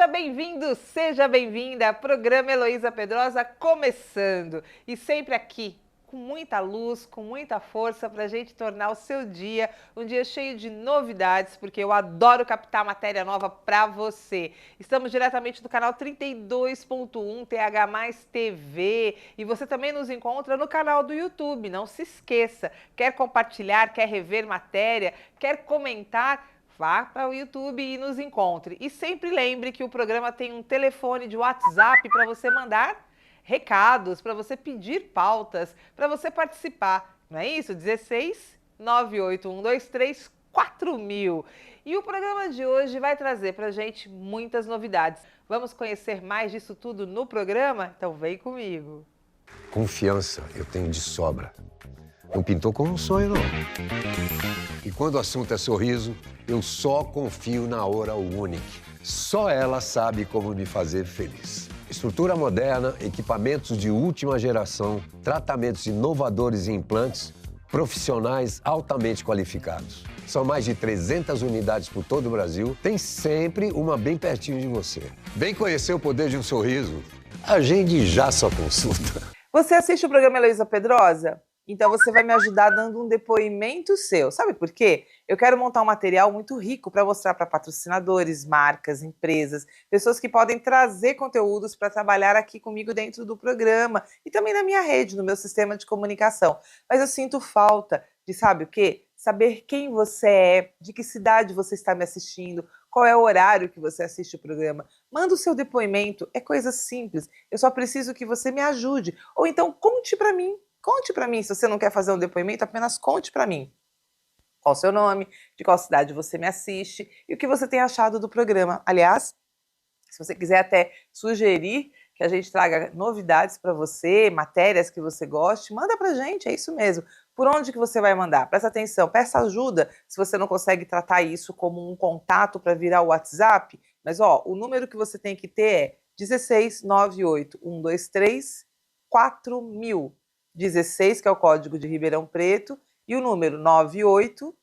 Seja bem-vindo, seja bem-vinda. Programa Heloísa Pedrosa começando. E sempre aqui, com muita luz, com muita força, para a gente tornar o seu dia um dia cheio de novidades, porque eu adoro captar matéria nova para você. Estamos diretamente do canal 32.1 TH Mais TV e você também nos encontra no canal do YouTube. Não se esqueça, quer compartilhar, quer rever matéria, quer comentar? Vá para o YouTube e nos encontre. E sempre lembre que o programa tem um telefone de WhatsApp para você mandar recados, para você pedir pautas, para você participar. Não é isso? 16 98123 4000. E o programa de hoje vai trazer para a gente muitas novidades. Vamos conhecer mais disso tudo no programa? Então vem comigo. Confiança eu tenho de sobra. Não pintou como um sonho, não. E quando o assunto é sorriso, eu só confio na Oral Unique. Só ela sabe como me fazer feliz. Estrutura moderna, equipamentos de última geração, tratamentos inovadores e implantes, profissionais altamente qualificados. São mais de 300 unidades por todo o Brasil. Tem sempre uma bem pertinho de você. Vem conhecer o poder de um sorriso. Agende já sua consulta. Você assiste o programa Heloísa Pedrosa? Então você vai me ajudar dando um depoimento seu. Sabe por quê? Eu quero montar um material muito rico para mostrar para patrocinadores, marcas, empresas, pessoas que podem trazer conteúdos para trabalhar aqui comigo dentro do programa e também na minha rede, no meu sistema de comunicação. Mas eu sinto falta de, sabe o quê? Saber quem você é, de que cidade você está me assistindo, qual é o horário que você assiste o programa. Manda o seu depoimento, é coisa simples. Eu só preciso que você me ajude. Ou então conte para mim. Conte para mim, se você não quer fazer um depoimento, apenas conte para mim. Qual o seu nome, de qual cidade você me assiste e o que você tem achado do programa. Aliás, se você quiser até sugerir que a gente traga novidades para você, matérias que você goste, manda para a gente, é isso mesmo. Por onde que você vai mandar? Presta atenção, peça ajuda se você não consegue tratar isso como um contato para virar o WhatsApp. Mas o número que você tem que ter é 16 98 123 4000. 16, que é o código de Ribeirão Preto, e o número 98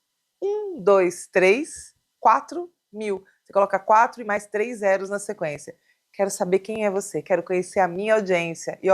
123 4000. Você coloca 4 e mais 3 zeros na sequência. Quero saber quem é você, quero conhecer a minha audiência. E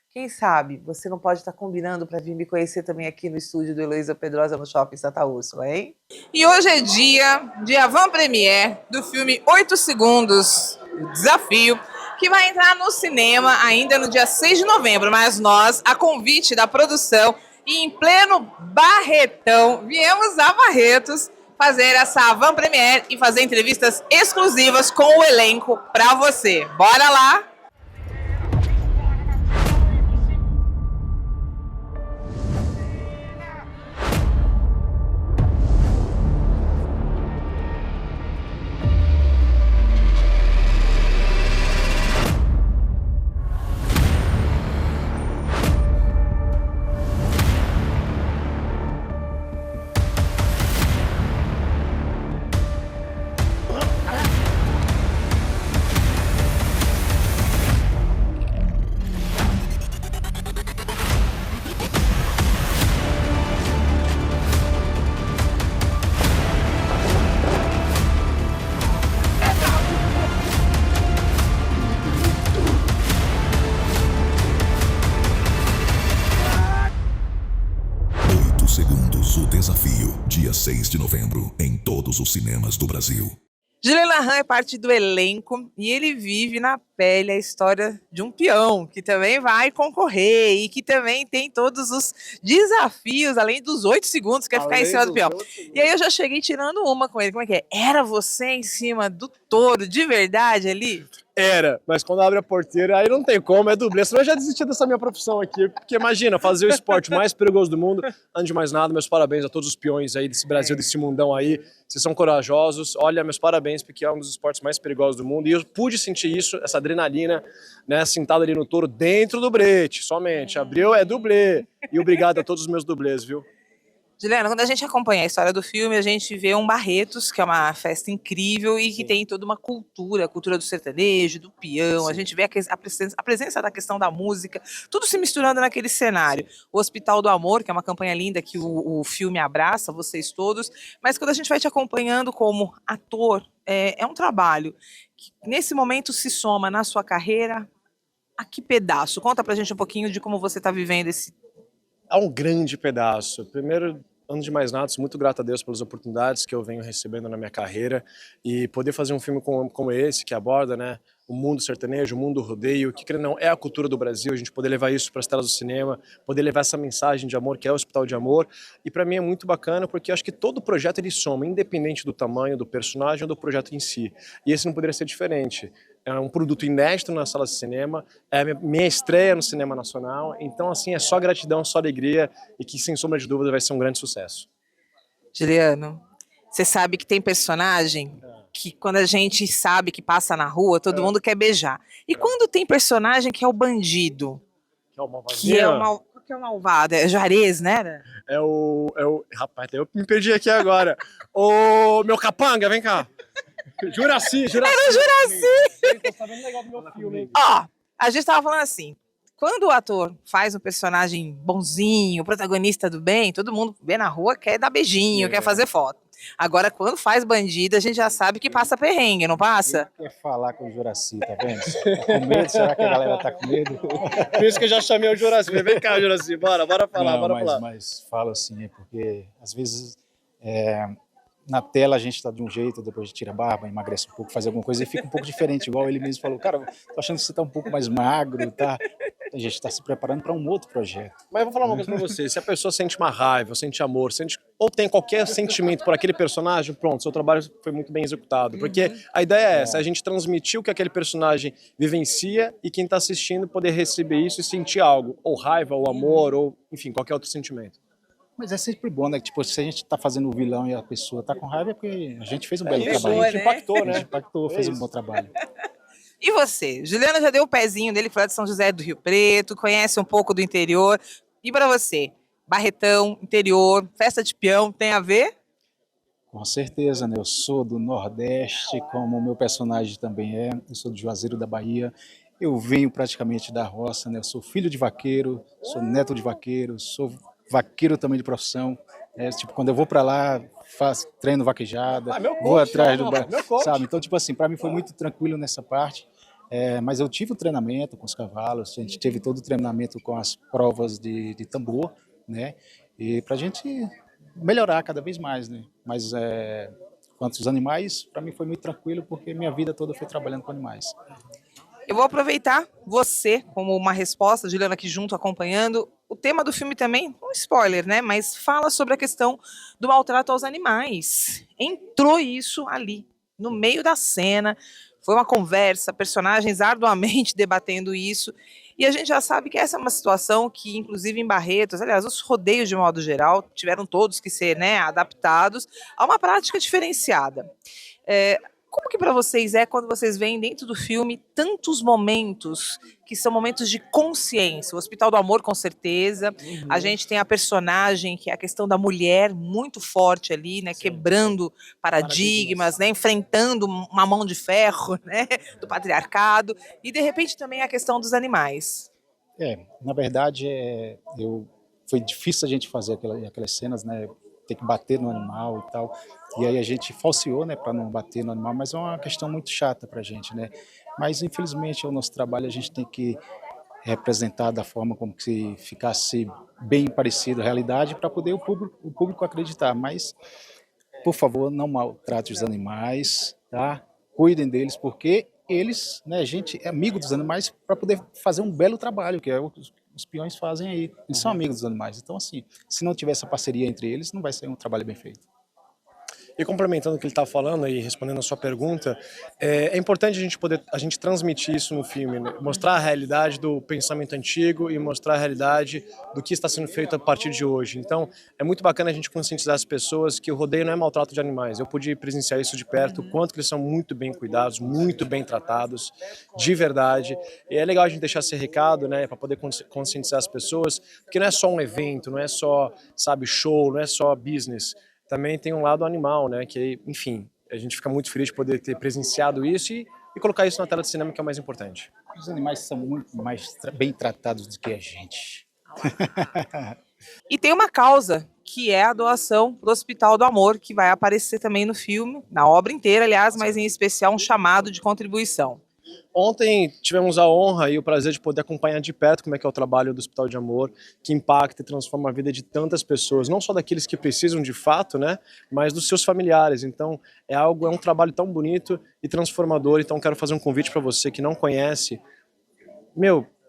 quem sabe você não pode estar combinando para vir me conhecer também aqui no estúdio do Heloísa Pedrosa no Shopping Santa Úrsula, hein? E hoje é dia de avant-première do filme 8 Segundos, o Desafio, que vai entrar no cinema ainda no dia 6 de novembro, mas nós, a convite da produção e em pleno Barretão, viemos a Barretos fazer essa avant-première e fazer entrevistas exclusivas com o elenco para você. Bora lá! O Desafio, dia 6 de novembro, em todos os cinemas do Brasil. Gilles Lahan é parte do elenco e ele vive na pele a história de um peão que também vai concorrer e que também tem todos os desafios, além dos 8 segundos, que é ficar em cima do peão. E aí eu já cheguei tirando uma com ele. Como é que é? Era você em cima do touro, de verdade ali? Era, mas quando abre a porteira, aí não tem como, é dublê. Senão eu já desisti dessa minha profissão aqui, porque imagina, fazer o esporte mais perigoso do mundo. Antes de mais nada, meus parabéns a todos os peões aí desse Brasil, desse mundão aí. Vocês são corajosos, olha, meus parabéns, porque é um dos esportes mais perigosos do mundo. E eu pude sentir isso, essa adrenalina, né, sentada ali no touro, dentro do brete, somente. Abriu, é dublê. E obrigado a todos os meus dublês, viu? Juliana, quando a gente acompanha a história do filme, a gente vê um Barretos, que é uma festa incrível e que tem toda uma cultura, a cultura do sertanejo, do peão, a gente vê a presença da questão da música, tudo se misturando naquele cenário. O Hospital do Amor, que é uma campanha linda que o filme abraça, vocês todos, mas quando a gente vai te acompanhando como ator, é um trabalho que nesse momento se soma na sua carreira, a que pedaço? Conta pra gente um pouquinho de como você está vivendo esse. Há um grande pedaço. Primeiro, antes de mais nada, sou muito grato a Deus pelas oportunidades que eu venho recebendo na minha carreira e poder fazer um filme como esse, que aborda, né, o mundo sertanejo, o mundo rodeio, que querendo ou não é a cultura do Brasil, a gente poder levar isso para as telas do cinema, poder levar essa mensagem de amor que é o Hospital de Amor, e para mim é muito bacana porque eu acho que todo projeto ele soma, independente do tamanho do personagem ou do projeto em si, e esse não poderia ser diferente. É um produto inédito nas salas de cinema, é a minha estreia no cinema nacional, então assim é só gratidão, só alegria e que sem sombra de dúvida vai ser um grande sucesso. Juliano, você sabe que tem personagem que quando a gente sabe que passa na rua, todo mundo quer beijar. E quando tem personagem que é o bandido, Que é o que é o malvado, é Juarez, né? Rapaz, eu me perdi aqui agora. Ô, meu capanga, vem cá. Juraci. Era o Juraci! Tá sabendo legal do meu filme, hein? Ó, a gente tava falando assim, quando o ator faz um personagem bonzinho, protagonista do bem, todo mundo vê na rua, quer dar beijinho, quer fazer foto. Agora, quando faz bandido, a gente já sabe que passa perrengue, não passa? Quer falar com o Juraci, tá vendo? Tá com medo? Será que a galera tá com medo? Por isso que eu já chamei o Juraci. Vem cá, Juraci, bora falar, Não, bora falar. mas falo assim, é porque às vezes na tela a gente tá de um jeito, depois a gente tira a barba, emagrece um pouco, faz alguma coisa e fica um pouco diferente, igual ele mesmo falou, cara, tô achando que você tá um pouco mais magro, tá? A gente tá se preparando para um outro projeto. Mas eu vou falar uma coisa pra você, se a pessoa sente uma raiva, sente amor, ou tem qualquer sentimento por aquele personagem, pronto, seu trabalho foi muito bem executado. Porque a ideia é essa, a gente transmitir o que aquele personagem vivencia e quem tá assistindo poder receber isso e sentir algo, ou raiva, ou amor, ou enfim, qualquer outro sentimento. Mas é sempre bom, né? Tipo, se a gente tá fazendo o vilão e a pessoa tá com raiva, é porque a gente fez um belo isso, trabalho. a gente impactou, A né? gente impactou, fez um bom trabalho. E você? Juliana já deu o pezinho dele, foi lá de São José do Rio Preto, conhece um pouco do interior. E para você? Barretão, interior, festa de peão, tem a ver? Com certeza, né? Eu sou do Nordeste, como o meu personagem também é. Eu sou de Juazeiro da Bahia. Eu venho praticamente da roça, né? Eu sou filho de vaqueiro, sou neto de vaqueiro, sou vaqueiro também de profissão. Tipo, quando eu vou para lá, faço treino vaquejada, vou atrás do bar, sabe? Então, tipo assim, para mim foi muito tranquilo nessa parte. Mas eu tive o treinamento com os cavalos, a gente teve todo o treinamento com as provas de tambor, né? E para a gente melhorar cada vez mais, né? Mas quanto aos animais, para mim foi muito tranquilo porque minha vida toda foi trabalhando com animais. Eu vou aproveitar você como uma resposta, Juliana aqui junto acompanhando. O tema do filme também, um spoiler, né? Mas fala sobre a questão do maltrato aos animais. Entrou isso ali, no meio da cena. Foi uma conversa, personagens arduamente debatendo isso. E a gente já sabe que essa é uma situação que, inclusive em Barretos, aliás, os rodeios de modo geral, tiveram todos que ser, né, adaptados a uma prática diferenciada. Como que para vocês é quando vocês veem dentro do filme tantos momentos que são momentos de consciência? O Hospital do Amor, com certeza. A gente tem a personagem, que é a questão da mulher, muito forte ali, né? Quebrando paradigmas, né? Enfrentando uma mão de ferro, né? Do patriarcado. E, de repente, também a questão dos animais. Na verdade, foi difícil a gente fazer aquelas cenas, né? Ter que bater no animal e tal. E aí a gente falseou, né, para não bater no animal, mas é uma questão muito chata para a gente, né? Mas infelizmente é o nosso trabalho, a gente tem que representar da forma como se ficasse bem parecido à realidade para poder o público acreditar. Mas, por favor, não maltrate os animais, tá? Cuidem deles, porque eles, né, a gente é amigo dos animais para poder fazer um belo trabalho, que é os peões fazem aí. Eles são amigos dos animais. Então, assim, se não tiver essa parceria entre eles, não vai ser um trabalho bem feito. E complementando o que ele está falando e respondendo a sua pergunta, é importante a gente transmitir isso no filme, né? Mostrar a realidade do pensamento antigo e mostrar a realidade do que está sendo feito a partir de hoje. Então, é muito bacana a gente conscientizar as pessoas que o rodeio não é maltrato de animais. Eu pude presenciar isso de perto, o quanto que eles são muito bem cuidados, muito bem tratados, de verdade. E é legal a gente deixar esse recado, né, para poder conscientizar as pessoas, porque não é só um evento, não é só, sabe, show, não é só business. Também tem um lado animal, né, que, enfim, a gente fica muito feliz de poder ter presenciado isso e colocar isso na tela de cinema, que é o mais importante. Os animais são muito mais bem tratados do que a gente. E tem uma causa, que é a doação para o Hospital do Amor, que vai aparecer também no filme, na obra inteira, aliás, mas em especial um chamado de contribuição. Ontem tivemos a honra e o prazer de poder acompanhar de perto como é que é o trabalho do Hospital de Amor, que impacta e transforma a vida de tantas pessoas, não só daqueles que precisam de fato, né, mas dos seus familiares. Então, é um trabalho tão bonito e transformador. Então, quero fazer um convite para você que não conhece.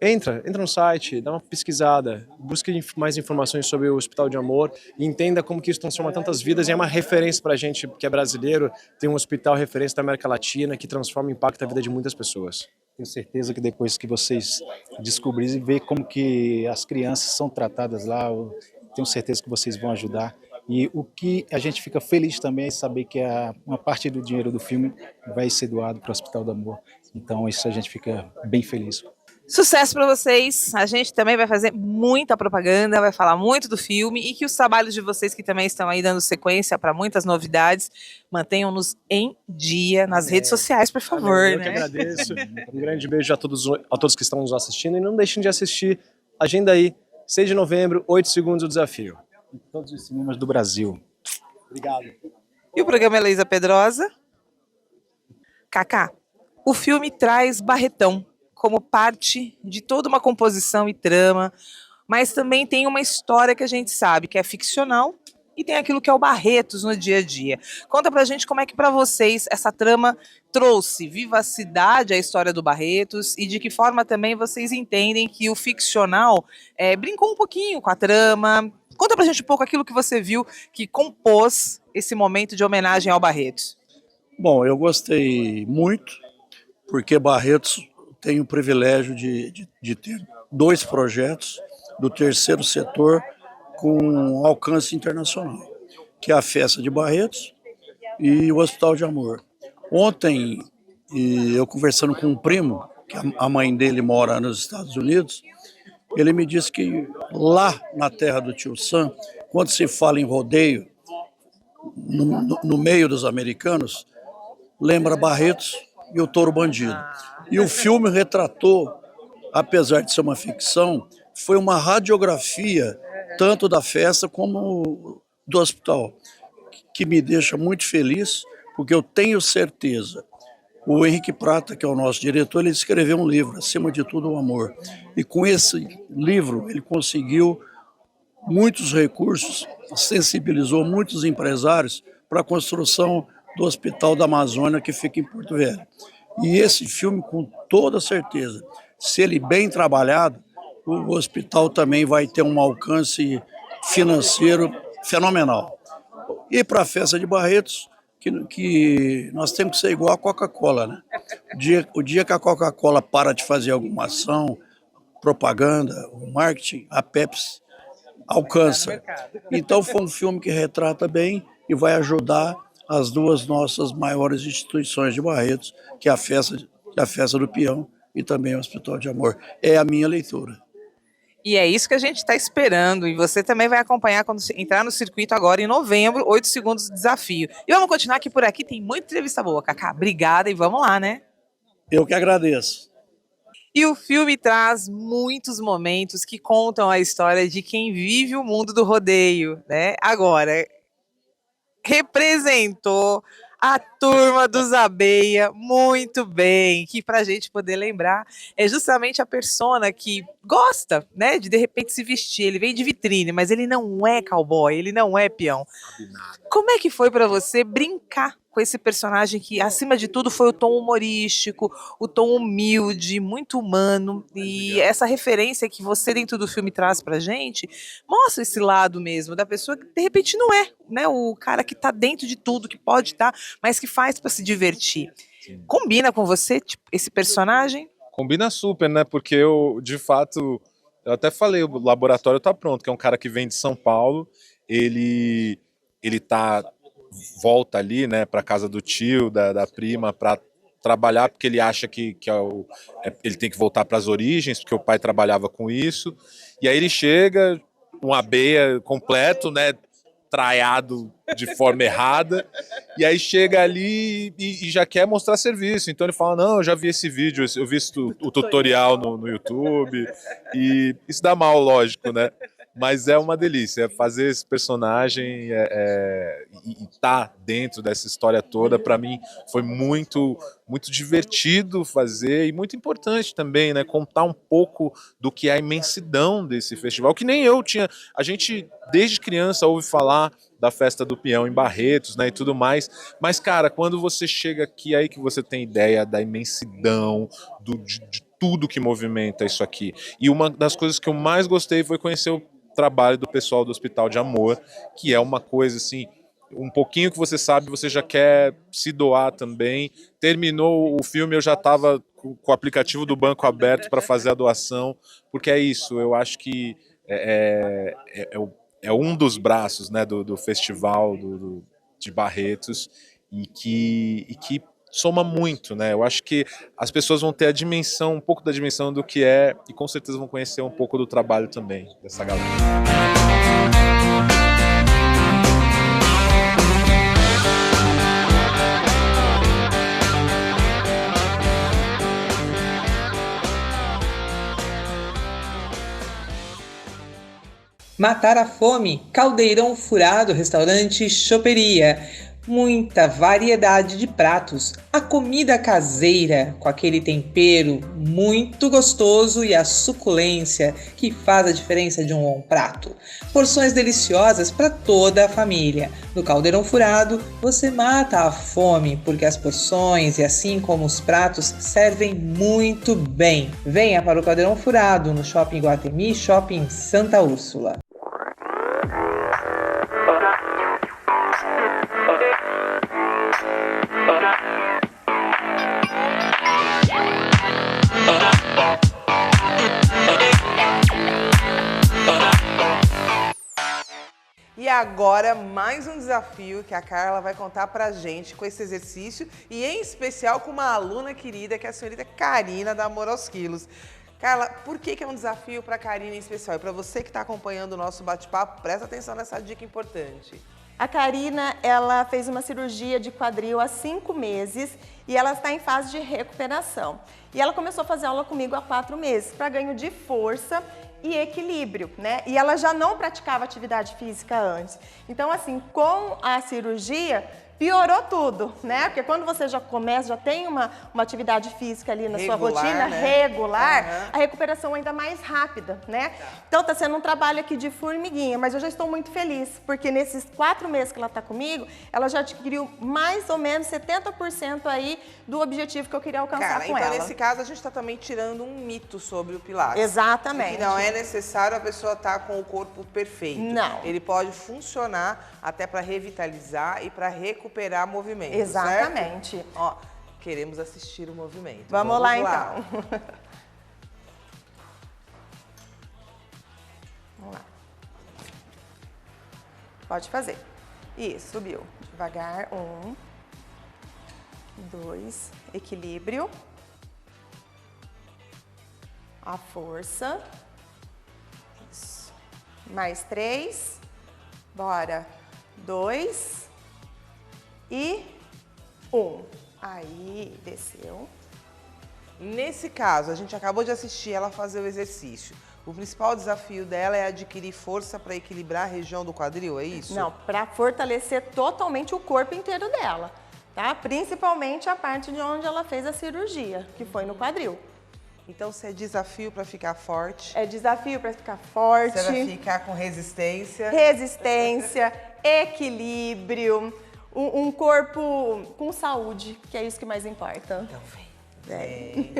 Entra no site, dá uma pesquisada, busque mais informações sobre o Hospital de Amor e entenda como que isso transforma tantas vidas e é uma referência pra gente que é brasileiro, tem um hospital referência da América Latina que transforma e impacta a vida de muitas pessoas. Tenho certeza que depois que vocês descobrirem e ver como que as crianças são tratadas lá, eu tenho certeza que vocês vão ajudar. E o que a gente fica feliz também é saber que uma parte do dinheiro do filme vai ser doado para o Hospital do Amor. Então isso a gente fica bem feliz. Sucesso para vocês, a gente também vai fazer muita propaganda, vai falar muito do filme e que os trabalhos de vocês que também estão aí dando sequência para muitas novidades, mantenham-nos em dia nas redes sociais, por favor. Eu que agradeço, um grande beijo a todos que estão nos assistindo e não deixem de assistir, agenda aí, 6 de novembro, 8 segundos o desafio. Em todos os cinemas do Brasil. Obrigado. E o programa Heloísa Pedrosa? Cacá, o filme traz Barretão como parte de toda uma composição e trama, mas também tem uma história que a gente sabe que é ficcional e tem aquilo que é o Barretos no dia a dia. Conta pra gente como é que pra vocês essa trama trouxe vivacidade à história do Barretos e de que forma também vocês entendem que o ficcional brincou um pouquinho com a trama. Conta pra gente um pouco aquilo que você viu que compôs esse momento de homenagem ao Barretos. Bom, eu gostei muito, porque Barretos tem o privilégio de ter 2 projetos do terceiro setor com alcance internacional, que é a Festa de Barretos e o Hospital de Amor. Ontem, eu conversando com um primo, que a mãe dele mora nos Estados Unidos, ele me disse que lá na terra do Tio Sam, quando se fala em rodeio, no meio dos americanos, lembra Barretos e o Touro Bandido. E o filme retratou, apesar de ser uma ficção, foi uma radiografia tanto da festa como do hospital, que me deixa muito feliz, porque eu tenho certeza. O Henrique Prata, que é o nosso diretor, ele escreveu um livro, Acima de Tudo o Amor. E com esse livro ele conseguiu muitos recursos, sensibilizou muitos empresários para a construção do Hospital da Amazônia, que fica em Porto Velho. E esse filme, com toda certeza, se ele bem trabalhado, o hospital também vai ter um alcance financeiro fenomenal. E para a Festa de Barretos, que nós temos que ser igual a Coca-Cola, né? O dia que a Coca-Cola para de fazer alguma ação, propaganda, marketing, a Pepsi alcança. Então foi um filme que retrata bem e vai ajudar as 2 nossas maiores instituições de Barretos, que é a Festa do Peão e também o Hospital de Amor. É a minha leitura. E é isso que a gente está esperando. E você também vai acompanhar quando entrar no circuito agora em novembro, 8 segundos de desafio. E vamos continuar que por aqui tem muita entrevista boa, Cacá. Obrigada e vamos lá, né? Eu que agradeço. E o filme traz muitos momentos que contam a história de quem vive o mundo do rodeio, né? Agora, representou a turma dos Abeia muito bem, que pra gente poder lembrar, é justamente a persona que gosta, né, de repente se vestir, ele vem de vitrine, mas ele não é cowboy, ele não é peão. Como é que foi pra você brincar com com esse personagem que, acima de tudo, foi o tom humorístico, o tom humilde, muito humano. E essa referência que você, dentro do filme, traz pra gente, mostra esse lado mesmo, da pessoa que, de repente, não é, né, o cara que tá dentro de tudo, que pode estar, mas que faz pra se divertir. Combina com você, tipo, esse personagem? Combina super, né? Porque eu, de fato, eu até falei, o laboratório tá pronto, que é um cara que vem de São Paulo, ele volta ali, né, para casa do tio, da prima, para trabalhar, porque ele acha que ele tem que voltar para as origens, porque o pai trabalhava com isso. E aí ele chega, um abeia completo, né, traiado de forma errada, e aí chega ali e já quer mostrar serviço. Então ele fala, não, eu já vi esse vídeo, eu vi o tutorial no YouTube, e isso dá mal, lógico, né? Mas é uma delícia, fazer esse personagem e estar dentro dessa história toda, para mim foi muito divertido fazer e muito importante também, né? Contar um pouco do que é a imensidão desse festival, que nem eu tinha. A gente, desde criança, ouve falar da Festa do Peão em Barretos, né, e tudo mais. Mas, cara, quando você chega aqui, aí que você tem ideia da imensidão, de tudo que movimenta isso aqui. E uma das coisas que eu mais gostei foi conhecer o trabalho do pessoal do Hospital de Amor, que é uma coisa assim, um pouquinho que você sabe, você já quer se doar também. Terminou o filme, eu já estava com o aplicativo do banco aberto para fazer a doação, porque é isso, eu acho que é um dos braços, né, do festival de Barretos, e que soma muito, né? Eu acho que as pessoas vão ter a dimensão, um pouco da dimensão do que é, e com certeza vão conhecer um pouco do trabalho também dessa galera. Matar a fome, caldeirão furado, restaurante choperia. Muita variedade de pratos, a comida caseira com aquele tempero muito gostoso e a suculência que faz a diferença de um bom prato. Porções deliciosas para toda a família. No Caldeirão Furado você mata a fome porque as porções e assim como os pratos servem muito bem. Venha para o Caldeirão Furado no Shopping Guatemi, Shopping Santa Úrsula. E agora, mais um desafio que a Carla vai contar pra gente com esse exercício e, em especial, com uma aluna querida, que é a senhorita Karina, da Amor aos Quilos. Carla, por que é um desafio pra Karina em especial? E pra você que está acompanhando o nosso bate-papo, presta atenção nessa dica importante. A Karina, ela fez uma cirurgia de quadril há 5 meses e ela está em fase de recuperação. E ela começou a fazer aula comigo há 4 meses, para ganho de força e equilíbrio, né? E ela já não praticava atividade física antes. Então, assim, com a cirurgia, piorou tudo, né? Porque quando você já começa, já tem uma atividade física ali na sua rotina, né? Regular, a recuperação ainda mais rápida, né? Então tá sendo um trabalho aqui de formiguinha, mas eu já estou muito feliz, porque nesses 4 meses que ela tá comigo, ela já adquiriu mais ou menos 70% aí do objetivo que eu queria alcançar com ela. Então nesse caso a gente tá também tirando um mito sobre o Pilates. Exatamente. Que não é necessário a pessoa estar com o corpo perfeito. Não. Ele pode funcionar até para revitalizar e para recuperar movimento. Exatamente. Certo? Ó, queremos assistir o movimento. Vamos lá então. Vamos lá. Pode fazer. Isso, subiu. Devagar. 1, 2, equilíbrio. A força. Isso. Mais 3. Bora. 2 e 1. Aí, desceu. Nesse caso, a gente acabou de assistir ela fazer o exercício. O principal desafio dela é adquirir força para equilibrar a região do quadril, é isso? Não, para fortalecer totalmente o corpo inteiro dela, tá? Principalmente a parte de onde ela fez a cirurgia, que foi no quadril. Então, se é desafio para ficar forte... É desafio para ficar forte. Você vai ficar com resistência. Resistência, equilíbrio, um corpo com saúde, que é isso que mais importa. Então vem.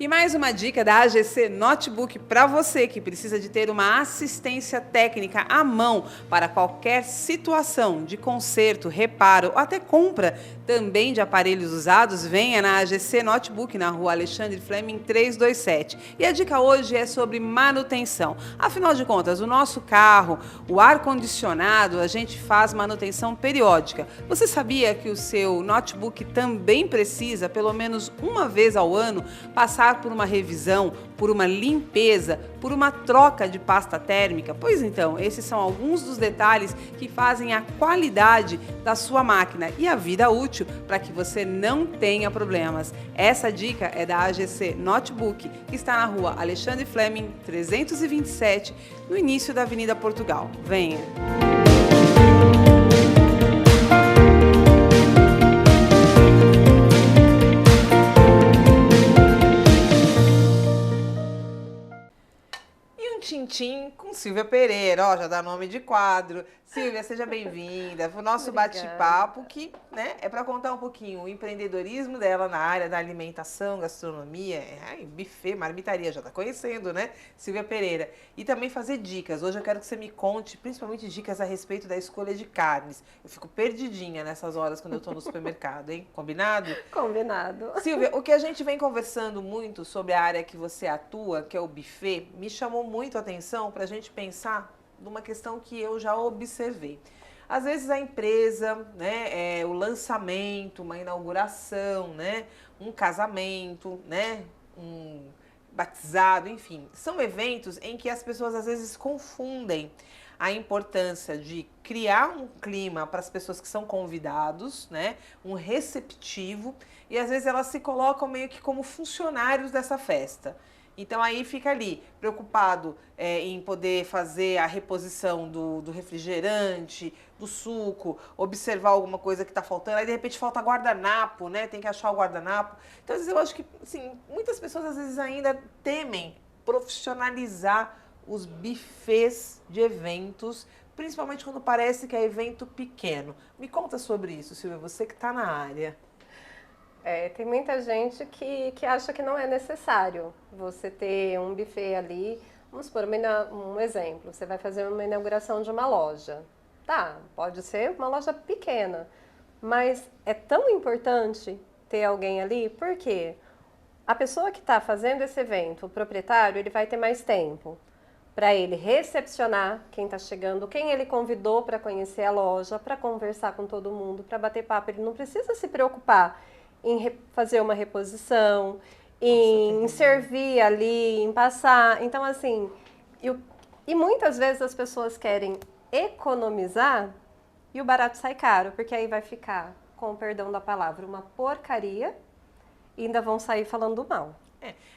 E mais uma dica da AGC Notebook para você que precisa de ter uma assistência técnica à mão para qualquer situação de conserto, reparo ou até compra também de aparelhos usados. Venha na AGC Notebook na Rua Alexandre Fleming 327. E a dica hoje é sobre manutenção. Afinal de contas, o nosso carro, o ar-condicionado, a gente faz manutenção periódica. Você sabia que o seu notebook também precisa, pelo menos uma vez ao ano, passar por uma revisão, por uma limpeza, por uma troca de pasta térmica? Pois então, esses são alguns dos detalhes que fazem a qualidade da sua máquina e a vida útil para que você não tenha problemas. Essa dica é da AGC Notebook, que está na Rua Alexandre Fleming 327, no início da Avenida Portugal. Venha! Tintim com Silvia Pereira, ó, já dá nome de quadro. Silvia, seja bem-vinda para o nosso bate-papo, que, né, é para contar um pouquinho o empreendedorismo dela na área da alimentação, gastronomia, buffet, marmitaria, já está conhecendo, né, Silvia Pereira? E também fazer dicas. Hoje eu quero que você me conte, principalmente dicas a respeito da escolha de carnes. Eu fico perdidinha nessas horas quando eu estou no supermercado, hein? Combinado? Combinado. Silvia, o que a gente vem conversando muito sobre a área que você atua, que é o buffet, me chamou muito a atenção para a gente pensar numa questão que eu já observei. Às vezes a empresa, né, o lançamento, uma inauguração, né, um casamento, né, um batizado, enfim, são eventos em que as pessoas às vezes confundem a importância de criar um clima para as pessoas que são convidados, né, um receptivo, e às vezes elas se colocam meio que como funcionários dessa festa. Então aí fica ali, preocupado em poder fazer a reposição do refrigerante, do suco, observar alguma coisa que está faltando, aí de repente falta guardanapo, né? Tem que achar o guardanapo. Então, às vezes, eu acho que, assim, muitas pessoas às vezes ainda temem profissionalizar os buffets de eventos, principalmente quando parece que é evento pequeno. Me conta sobre isso, Silvia, você que está na área. Tem muita gente que acha que não é necessário você ter um buffet ali. Vamos supor, um exemplo, você vai fazer uma inauguração de uma loja. Tá, pode ser uma loja pequena, mas é tão importante ter alguém ali, porque a pessoa que está fazendo esse evento, o proprietário, ele vai ter mais tempo para ele recepcionar quem está chegando, quem ele convidou para conhecer a loja, para conversar com todo mundo, para bater papo. Ele não precisa se preocupar em fazer uma reposição, em servir ali, em passar. Então, assim, e muitas vezes as pessoas querem economizar e o barato sai caro, porque aí vai ficar, com o perdão da palavra, uma porcaria e ainda vão sair falando mal.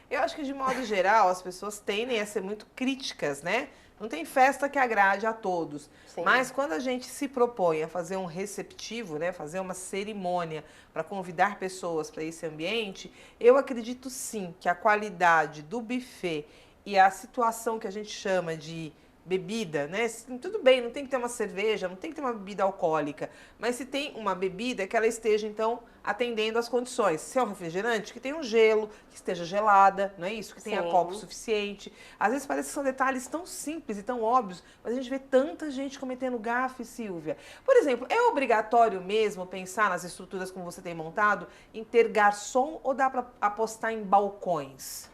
Eu acho que, de modo geral, as pessoas tendem a ser muito críticas, né? Não tem festa que agrade a todos. Sim. Mas quando a gente se propõe a fazer um receptivo, né, fazer uma cerimônia para convidar pessoas para esse ambiente, eu acredito sim que a qualidade do buffet e a situação que a gente chama de bebida, né? Tudo bem, não tem que ter uma cerveja, não tem que ter uma bebida alcoólica, mas se tem uma bebida que ela esteja, então, atendendo às condições. Se é um refrigerante, que tenha um gelo, que esteja gelada, não é isso? Que tenha copo suficiente. Às vezes parece que são detalhes tão simples e tão óbvios, mas a gente vê tanta gente cometendo gafe, Silvia. Por exemplo, é obrigatório mesmo pensar nas estruturas como você tem montado, em ter garçom ou dá para apostar em balcões?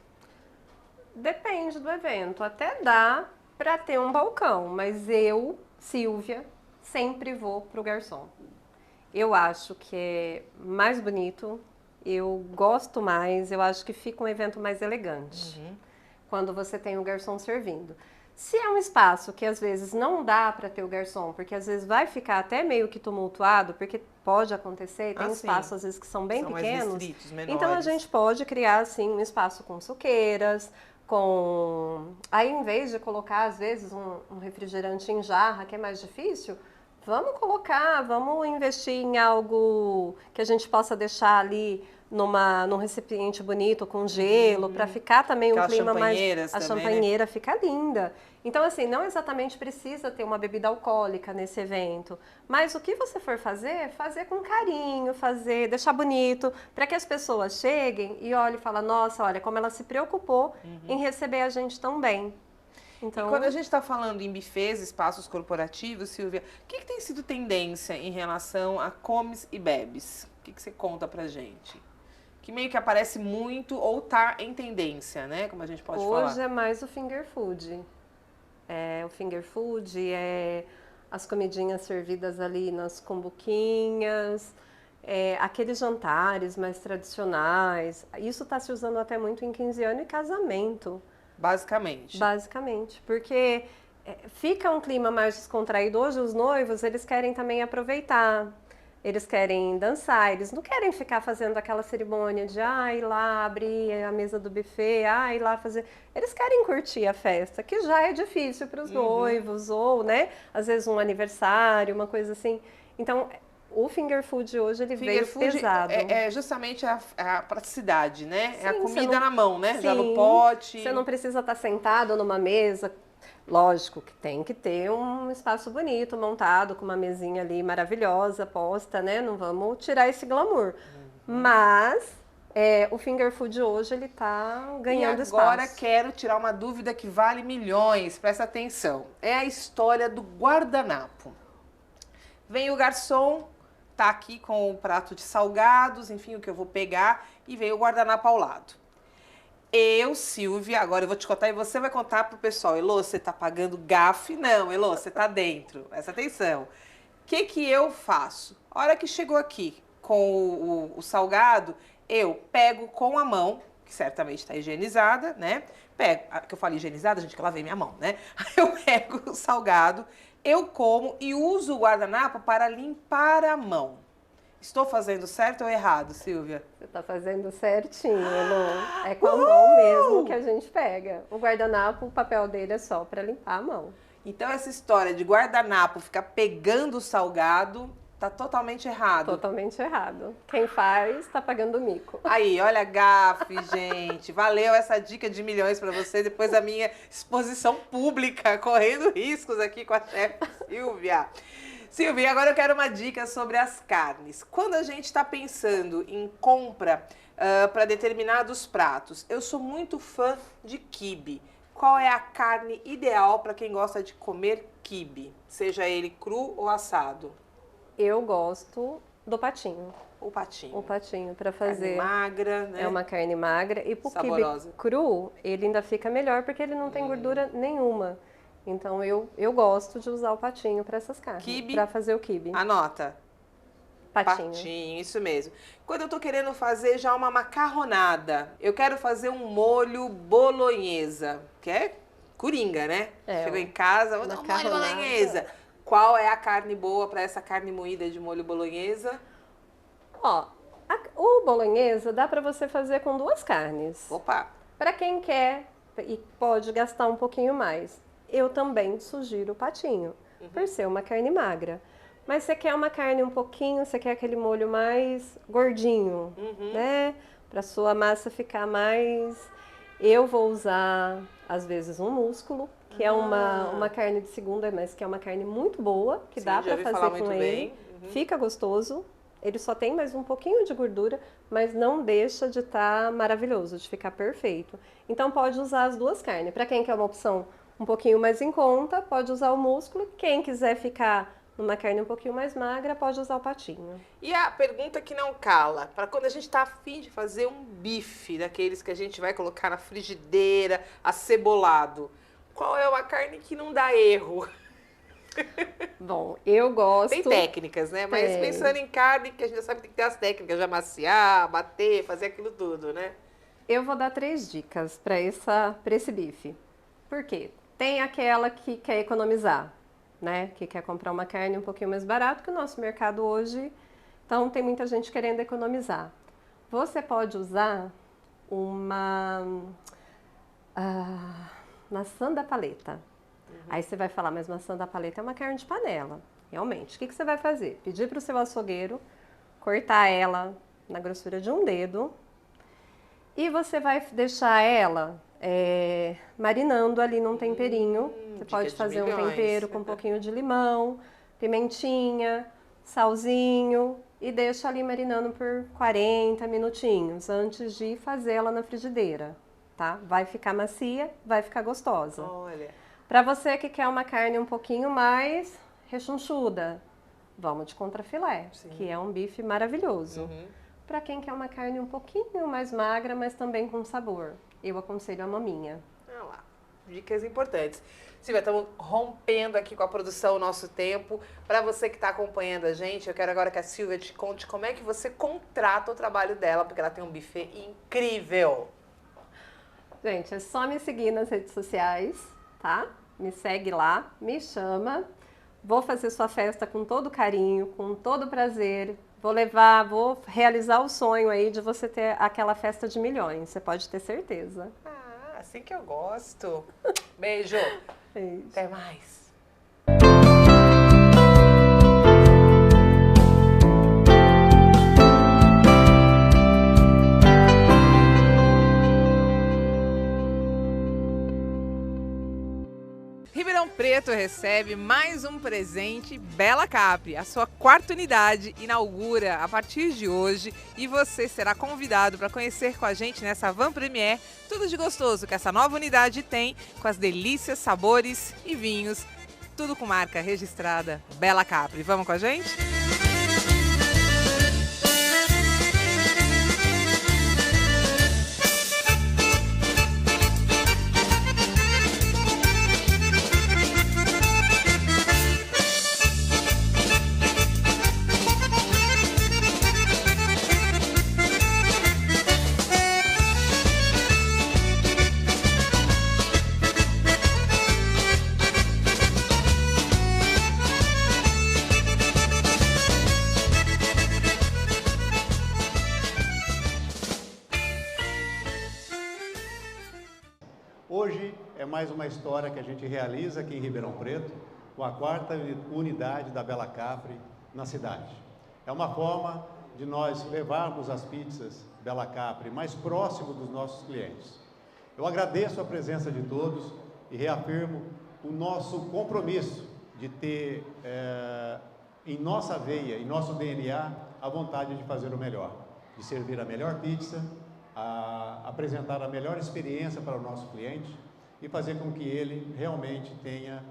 Depende do evento, até dá para ter um balcão, mas eu, Silvia, sempre vou pro garçom. Eu acho que é mais bonito, eu gosto mais, eu acho que fica um evento mais elegante quando você tem o garçom servindo. Se é um espaço que às vezes não dá para ter o garçom, porque às vezes vai ficar até meio que tumultuado, porque pode acontecer, tem espaços às vezes que são bem pequenos. Mais restritos, menores. Então a gente pode criar assim um espaço com suqueiras, aí em vez de colocar às vezes um refrigerante em jarra, que é mais difícil, vamos investir em algo que a gente possa deixar ali num recipiente bonito com gelo, para ficar também um clima mais... A champanheira fica linda. Então, assim, não exatamente precisa ter uma bebida alcoólica nesse evento, mas o que você for fazer com carinho, deixar bonito, para que as pessoas cheguem e olhem e falem, nossa, olha, como ela se preocupou em receber a gente tão bem. Então, e quando a gente está falando em buffets, espaços corporativos, Silvia, o que tem sido tendência em relação a comes e bebes? O que você conta pra gente? Que meio que aparece muito ou tá em tendência, né? Como a gente pode falar. Hoje é mais o finger food. O finger food é as comidinhas servidas ali nas cumbuquinhas, aqueles jantares mais tradicionais. Isso está se usando até muito em 15 anos e casamento. Basicamente. Basicamente, porque fica um clima mais descontraído. Hoje os noivos, eles querem também aproveitar. Eles querem dançar, eles não querem ficar fazendo aquela cerimônia de ir lá abrir a mesa do buffet, ir lá fazer... Eles querem curtir a festa, que já é difícil para os noivos, ou, né, às vezes um aniversário, uma coisa assim. Então, o finger food hoje, ele veio pesado. É justamente a praticidade, né? Sim, é a comida na mão, né? Já no pote. Você não precisa estar sentado numa mesa. Lógico que tem que ter um espaço bonito, montado, com uma mesinha ali maravilhosa, posta, né? Não vamos tirar esse glamour. Mas o finger food hoje, ele tá ganhando espaço. E agora quero tirar uma dúvida que vale milhões, presta atenção. É a história do guardanapo. Vem o garçom, tá aqui com o prato de salgados, enfim, o que eu vou pegar, e vem o guardanapo ao lado. Eu, Silvia, agora eu vou te contar e você vai contar pro pessoal. Elô, você tá pagando gafe? Não, Elô, você tá dentro. Presta atenção. O que eu faço? A hora que chegou aqui com o salgado, eu pego com a mão, que certamente está higienizada, né? Que eu falo higienizada, gente, que eu lavei minha mão, né? Eu pego o salgado, eu como e uso o guardanapo para limpar a mão. Estou fazendo certo ou errado, Silvia? Você está fazendo certinho, Elô. É com a mão mesmo que a gente pega. O guardanapo, o papel dele é só para limpar a mão. Então essa história de guardanapo ficar pegando o salgado tá totalmente errado. Totalmente errado. Quem faz está pagando mico. Aí, olha, gafe, gente. Valeu essa dica de milhões para você depois da minha exposição pública, correndo riscos aqui com a chefe Silvia. Silvia, agora eu quero uma dica sobre as carnes. Quando a gente está pensando em compra para determinados pratos, eu sou muito fã de quibe. Qual é a carne ideal para quem gosta de comer quibe? Seja ele cru ou assado? Eu gosto do patinho. O patinho. O patinho para fazer. Carne magra, né? É uma carne magra. E pro saborosa. Quibe cru, ele ainda fica melhor porque ele não tem gordura nenhuma. Então, eu gosto de usar o patinho para essas carnes. Quibe. Para fazer o quibe. Anota. Patinho. Patinho, isso mesmo. Quando eu tô querendo fazer já uma macarronada, eu quero fazer um molho bolonhesa, que é coringa, né? Chegou em casa, vou dar um molho bolonhesa. Qual é a carne boa para essa carne moída de molho bolonhesa? Ó, o bolonhesa dá para você fazer com 2 carnes. Opa! Para quem quer e pode gastar um pouquinho mais, eu também sugiro o patinho, por ser uma carne magra. Mas você quer uma carne um pouquinho, você quer aquele molho mais gordinho, né? Para sua massa ficar mais... Eu vou usar, às vezes, um músculo, que é uma carne de segunda, mas que é uma carne muito boa, que dá para fazer com ele. Fica gostoso. Ele só tem mais um pouquinho de gordura, mas não deixa de estar maravilhoso, de ficar perfeito. Então, pode usar as 2 carnes. Para quem quer uma opção um pouquinho mais em conta, pode usar o músculo. Quem quiser ficar numa carne um pouquinho mais magra, pode usar o patinho. E a pergunta que não cala, para quando a gente está afim de fazer um bife, daqueles que a gente vai colocar na frigideira, acebolado, qual é uma carne que não dá erro? Bom, eu gosto... Tem técnicas, né? Mas pensando em carne, que a gente já sabe que tem que ter as técnicas de amaciar, bater, fazer aquilo tudo, né? Eu vou dar 3 dicas para esse bife. Por quê? Tem aquela que quer economizar, né? Que quer comprar uma carne um pouquinho mais barato, que o nosso mercado hoje, então tem muita gente querendo economizar. Você pode usar uma maçã da paleta. Aí você vai falar, mas maçã da paleta é uma carne de panela. Realmente, o que você vai fazer? Pedir para o seu açougueiro cortar ela na grossura de um dedo e você vai deixar ela marinando ali num temperinho. Você pode fazer um tempero com um pouquinho de limão, pimentinha, salzinho e deixa ali marinando por 40 minutinhos antes de fazê-la na frigideira, tá? Vai ficar macia, vai ficar gostosa. Olha. Para você que quer uma carne um pouquinho mais rechonchuda, vamos de contrafilé, que é um bife maravilhoso. Para quem quer uma carne um pouquinho mais magra, mas também com sabor, eu aconselho a maminha. Olha lá, dicas importantes. Silvia, estamos rompendo aqui com a produção o nosso tempo. Para você que está acompanhando a gente, eu quero agora que a Silvia te conte como é que você contrata o trabalho dela, porque ela tem um buffet incrível. Gente, é só me seguir nas redes sociais, tá? Me segue lá, me chama. Vou fazer sua festa com todo carinho, com todo prazer. Vou realizar o sonho aí de você ter aquela festa de milhões. Você pode ter certeza. Ah, assim que eu gosto. Beijo. Beijo. Até mais. Ribeirão Preto recebe mais um presente Bela Capri. A sua 4ª unidade inaugura a partir de hoje e você será convidado para conhecer com a gente nessa Van Premier tudo de gostoso que essa nova unidade tem, com as delícias, sabores e vinhos, tudo com marca registrada Bela Capri. Vamos com a gente? Hoje é mais uma história que a gente realiza aqui em Ribeirão Preto, com a 4ª unidade da Bela Capri na cidade. É uma forma de nós levarmos as pizzas Bela Capri mais próximo dos nossos clientes. Eu agradeço a presença de todos e reafirmo o nosso compromisso de ter em nossa veia, em nosso DNA, a vontade de fazer o melhor, de servir a melhor pizza, a apresentar a melhor experiência para o nosso cliente e fazer com que ele realmente tenha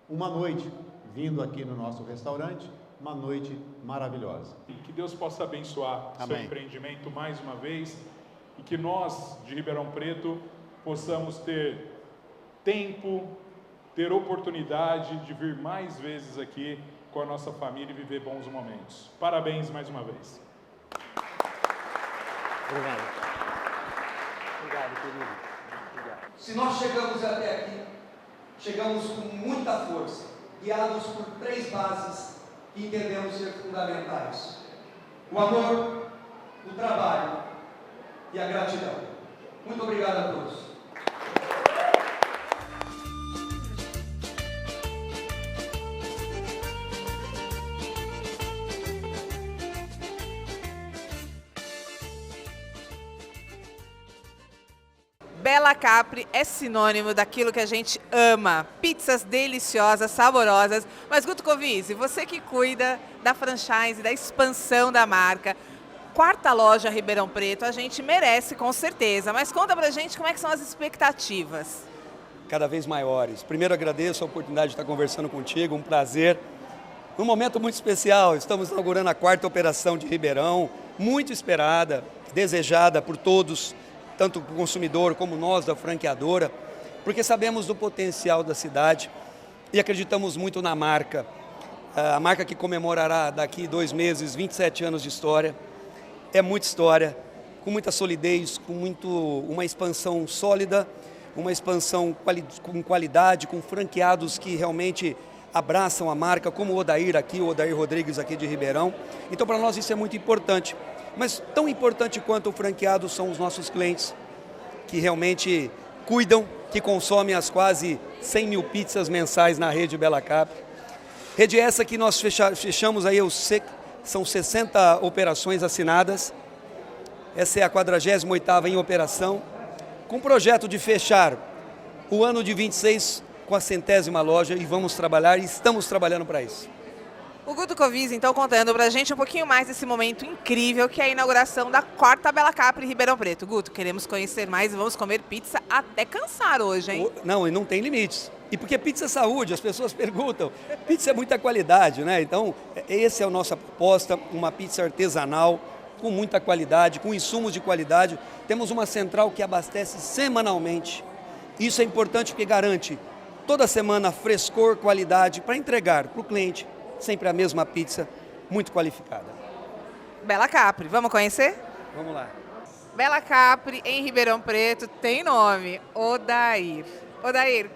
uma noite vindo aqui no nosso restaurante, uma noite maravilhosa. Que Deus possa abençoar o seu empreendimento mais uma vez e que nós de Ribeirão Preto possamos ter tempo, ter oportunidade de vir mais vezes aqui com a nossa família e viver bons momentos. Parabéns mais uma vez. Obrigado. Obrigado, querido. Obrigado. Se nós chegamos até aqui, chegamos com muita força, guiados por 3 bases que entendemos ser fundamentais: o amor, o trabalho e a gratidão. Muito obrigado a todos. Bela Capri é sinônimo daquilo que a gente ama. Pizzas deliciosas, saborosas. Mas Guto Covizzi, você que cuida da franchise, da expansão da marca, 4ª loja Ribeirão Preto, a gente merece com certeza. Mas conta pra gente como é que são as expectativas. Cada vez maiores. Primeiro agradeço a oportunidade de estar conversando contigo, um prazer. Um momento muito especial, estamos inaugurando a 4ª operação de Ribeirão, muito esperada, desejada por todos, tanto o consumidor como nós da franqueadora, porque sabemos do potencial da cidade e acreditamos muito na marca. A marca que comemorará daqui 2 meses 27 anos de história. É muita história, com muita solidez, com uma expansão sólida, uma expansão com qualidade, com franqueados que realmente abraçam a marca, como o Odair aqui, o Odair Rodrigues aqui de Ribeirão. Então, para nós isso é muito importante. Mas tão importante quanto o franqueado são os nossos clientes, que realmente cuidam, que consomem as quase 100 mil pizzas mensais na rede Bela Capri. Rede essa que nós fechamos aí, são 60 operações assinadas. Essa é a 48ª em operação, com o projeto de fechar o ano de 26 com a 100ª loja e vamos trabalhar e estamos trabalhando para isso. O Guto Covizzi, então, contando pra gente um pouquinho mais desse momento incrível que é a inauguração da 4ª Bela Capri em Ribeirão Preto. Guto, queremos conhecer mais e vamos comer pizza até cansar hoje, hein? Não, e não tem limites. E porque pizza é saúde, as pessoas perguntam. Pizza é muita qualidade, né? Então, essa é a nossa proposta, uma pizza artesanal, com muita qualidade, com insumos de qualidade. Temos uma central que abastece semanalmente. Isso é importante porque garante toda semana frescor, qualidade, para entregar para o cliente sempre a mesma pizza, muito qualificada. Bela Capri, vamos conhecer? Vamos lá. Bela Capri, em Ribeirão Preto, tem nome, Odair. Odair,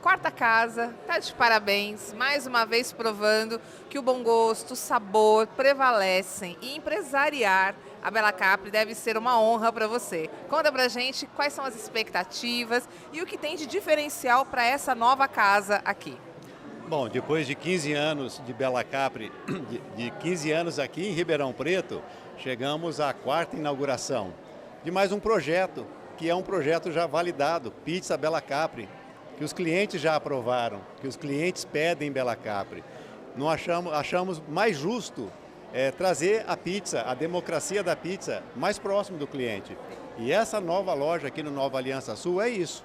4ª casa, tá de parabéns, mais uma vez provando que o bom gosto, o sabor prevalecem e empresariar a Bela Capri deve ser uma honra para você. Conta pra gente quais são as expectativas e o que tem de diferencial para essa nova casa aqui. Bom, depois de 15 anos de Bela Capri, de 15 anos aqui em Ribeirão Preto, chegamos à 4ª inauguração de mais um projeto, que é um projeto já validado, Pizza Bela Capri, que os clientes já aprovaram, que os clientes pedem Bela Capri. Nós achamos mais justo trazer a pizza, a democracia da pizza, mais próximo do cliente. E essa nova loja aqui no Nova Aliança Sul é isso,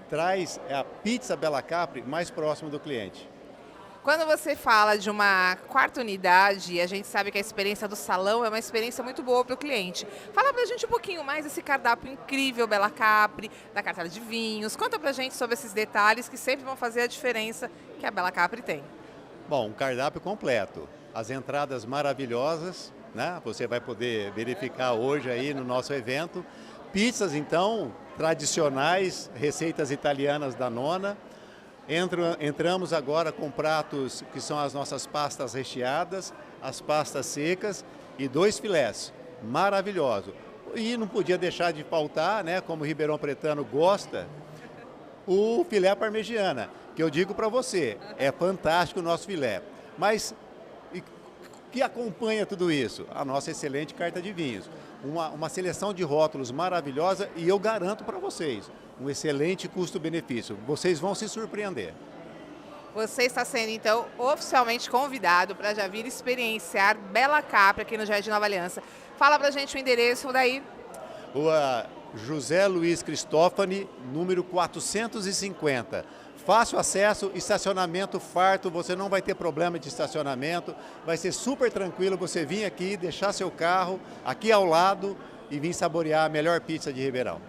traz a Pizza Bela Capri mais próximo do cliente. Quando você fala de uma 4ª unidade, a gente sabe que a experiência do salão é uma experiência muito boa para o cliente. Fala pra gente um pouquinho mais desse cardápio incrível Bela Capri, da cartela de vinhos. Conta pra gente sobre esses detalhes que sempre vão fazer a diferença que a Bela Capri tem. Bom, um cardápio completo. As entradas maravilhosas, né? Você vai poder verificar hoje aí no nosso evento. Pizzas, então, tradicionais, receitas italianas da nona. Entramos agora com pratos que são as nossas pastas recheadas, as pastas secas e 2 filés, maravilhoso. E não podia deixar de faltar, né, como o Ribeirão Pretano gosta, o filé parmegiana, que eu digo para você, é fantástico o nosso filé. Mas o que acompanha tudo isso? A nossa excelente carta de vinhos. Uma seleção de rótulos maravilhosa e eu garanto para vocês, um excelente custo-benefício. Vocês vão se surpreender. Você está sendo, então, oficialmente convidado para já vir experienciar Bela Capri aqui no Jardim Nova Aliança. Fala pra gente o endereço daí. Rua José Luiz Cristófani, número 450. Fácil acesso, estacionamento farto, você não vai ter problema de estacionamento. Vai ser super tranquilo você vir aqui, deixar seu carro aqui ao lado e vir saborear a melhor pizza de Ribeirão.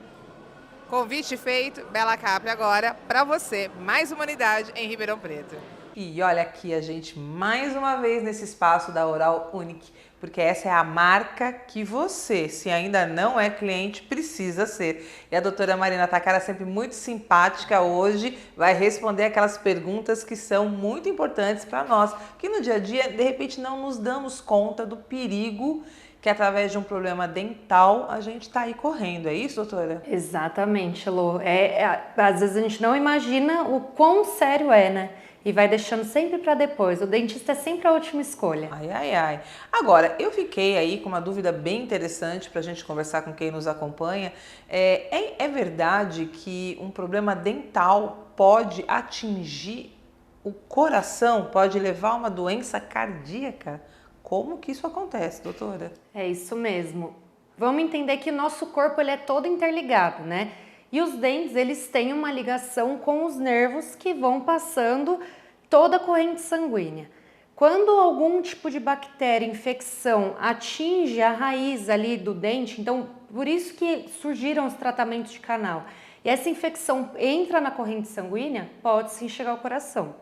Convite feito, Bela Capri agora para você, mais uma unidade em Ribeirão Preto. E olha aqui a gente mais uma vez nesse espaço da Oral Unique, porque essa é a marca que você, se ainda não é cliente, precisa ser. E a doutora Marina Takara, sempre muito simpática hoje, vai responder aquelas perguntas que são muito importantes para nós, que no dia a dia, de repente, não nos damos conta do perigo que através de um problema dental a gente está aí correndo. É isso, doutora? Exatamente, Lô. Às vezes a gente não imagina o quão sério é, né? E vai deixando sempre para depois. O dentista é sempre a última escolha. Ai, ai, ai. Agora, eu fiquei aí com uma dúvida bem interessante para a gente conversar com quem nos acompanha. É verdade que um problema dental pode atingir o coração, pode levar a uma doença cardíaca? Como que isso acontece, doutora? É isso mesmo. Vamos entender que o nosso corpo ele é todo interligado, né? E os dentes, eles têm uma ligação com os nervos que vão passando toda a corrente sanguínea. Quando algum tipo de bactéria, infecção, atinge a raiz ali do dente, então por isso que surgiram os tratamentos de canal. E essa infecção entra na corrente sanguínea, pode sim chegar ao coração.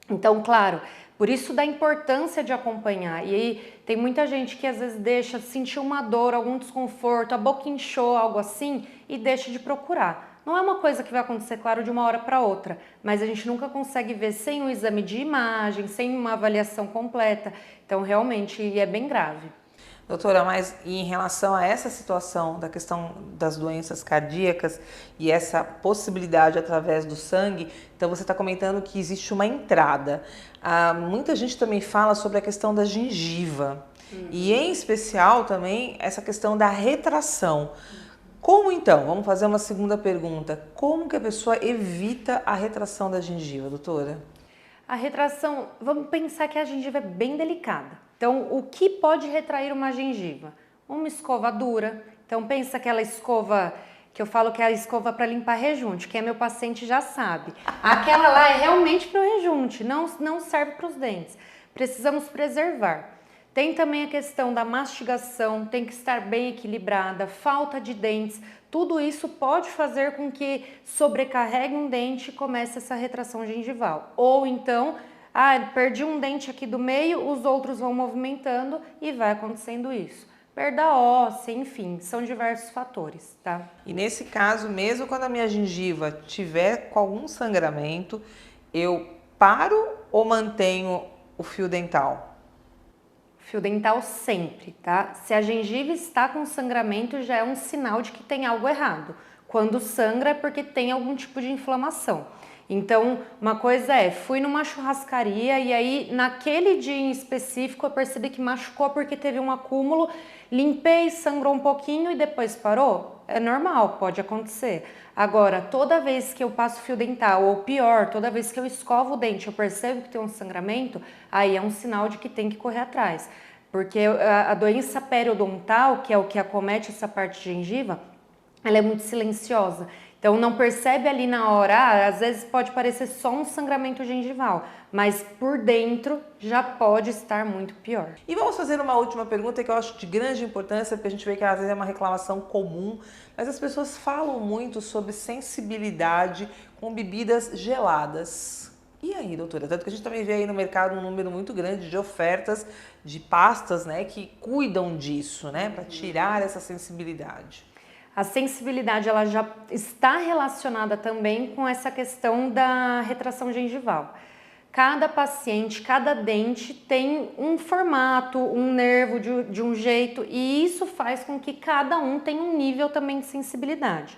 Então, claro, por isso da importância de acompanhar. E aí tem muita gente que às vezes deixa sentir uma dor, algum desconforto, a boca inchou, algo assim, e deixa de procurar. Não é uma coisa que vai acontecer, claro, de uma hora para outra, mas a gente nunca consegue ver sem um exame de imagem, sem uma avaliação completa. Então, realmente, é bem grave. Doutora, mas em relação a essa situação da questão das doenças cardíacas e essa possibilidade através do sangue, então você está comentando que existe uma entrada. Muita gente também fala sobre a questão da gengiva e, em especial, também essa questão da retração. Como então? Vamos fazer uma segunda pergunta. Como que a pessoa evita a retração da gengiva, doutora? A retração, vamos pensar que a gengiva é bem delicada. Então, o que pode retrair uma gengiva? Uma escova dura. Então, pensa aquela escova que eu falo que é a escova para limpar rejunte. Quem é meu paciente já sabe. Aquela lá é realmente para o rejunte, não serve para os dentes. Precisamos preservar. Tem também a questão da mastigação, tem que estar bem equilibrada, falta de dentes. Tudo isso pode fazer com que sobrecarregue um dente e comece essa retração gengival. Ou então, perdi um dente aqui do meio, os outros vão movimentando e vai acontecendo isso. Perda óssea, enfim, são diversos fatores, tá? E nesse caso, mesmo quando a minha gengiva tiver com algum sangramento, eu paro ou mantenho o fio dental? Fio dental sempre, tá? Se a gengiva está com sangramento, já é um sinal de que tem algo errado. Quando sangra é porque tem algum tipo de inflamação. Então, uma coisa é, fui numa churrascaria e aí naquele dia em específico eu percebi que machucou porque teve um acúmulo, limpei, sangrou um pouquinho e depois parou. É normal, pode acontecer. Agora, toda vez que eu passo fio dental, ou pior, toda vez que eu escovo o dente, eu percebo que tem um sangramento, aí é um sinal de que tem que correr atrás. Porque a doença periodontal, que é o que acomete essa parte de gengiva, ela é muito silenciosa. Então, não percebe ali na hora, às vezes pode parecer só um sangramento gengival, mas por dentro já pode estar muito pior. E vamos fazer uma última pergunta que eu acho de grande importância, porque a gente vê que às vezes é uma reclamação comum, mas as pessoas falam muito sobre sensibilidade com bebidas geladas. E aí, doutora? Tanto que a gente também vê aí no mercado um número muito grande de ofertas de pastas, né, que cuidam disso, né, para tirar essa sensibilidade. A sensibilidade ela já está relacionada também com essa questão da retração gengival. Cada paciente, cada dente tem um formato, um nervo de um jeito e isso faz com que cada um tenha um nível também de sensibilidade.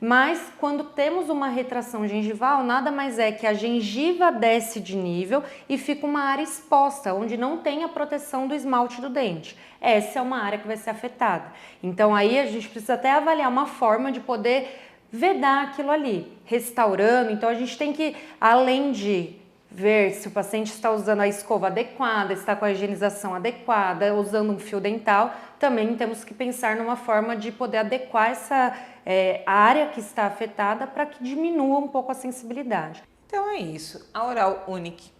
Mas quando temos uma retração gengival, nada mais é que a gengiva desce de nível e fica uma área exposta, onde não tem a proteção do esmalte do dente. Essa é uma área que vai ser afetada. Então aí a gente precisa até avaliar uma forma de poder vedar aquilo ali, restaurando. Então a gente tem que, além de ver se o paciente está usando a escova adequada, está com a higienização adequada, usando um fio dental, também temos que pensar numa forma de poder adequar essa área que está afetada para que diminua um pouco a sensibilidade. Então é isso, a Oral Unique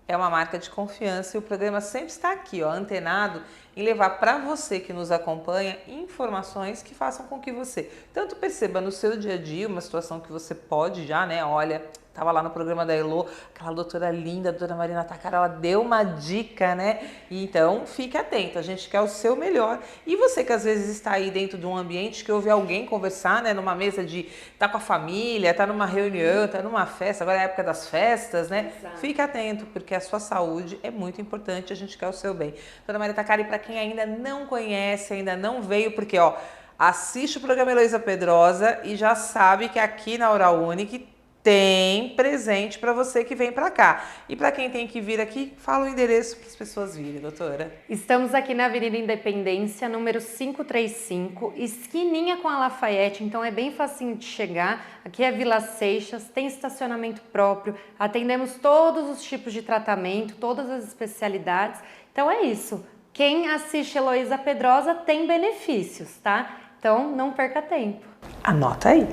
é uma marca de confiança e o programa sempre está aqui, ó, antenado em levar para você que nos acompanha informações que façam com que você tanto perceba no seu dia a dia uma situação que você pode já, né, olha, estava lá no programa da Elô, aquela doutora linda, a doutora Marina Takara, ela deu uma dica, né? Então, fique atento, a gente quer o seu melhor. E você que às vezes está aí dentro de um ambiente que ouve alguém conversar, né? Numa mesa de... tá com a família, tá numa reunião, tá numa festa, agora é a época das festas, né? Exato. Fique atento, porque a sua saúde é muito importante, a gente quer o seu bem. Doutora Marina Takara, e para quem ainda não conhece, ainda não veio, porque, ó, assiste o programa Heloísa Pedrosa e já sabe que aqui na Oral Unique tem presente para você que vem para cá. E para quem tem que vir aqui, fala o endereço para as pessoas virem, doutora. Estamos aqui na Avenida Independência, número 535, esquininha com a Lafayette, então é bem facinho de chegar. Aqui é Vila Seixas, tem estacionamento próprio, atendemos todos os tipos de tratamento, todas as especialidades. Então é isso. Quem assiste Heloísa Pedrosa tem benefícios, tá? Então não perca tempo. Anota aí.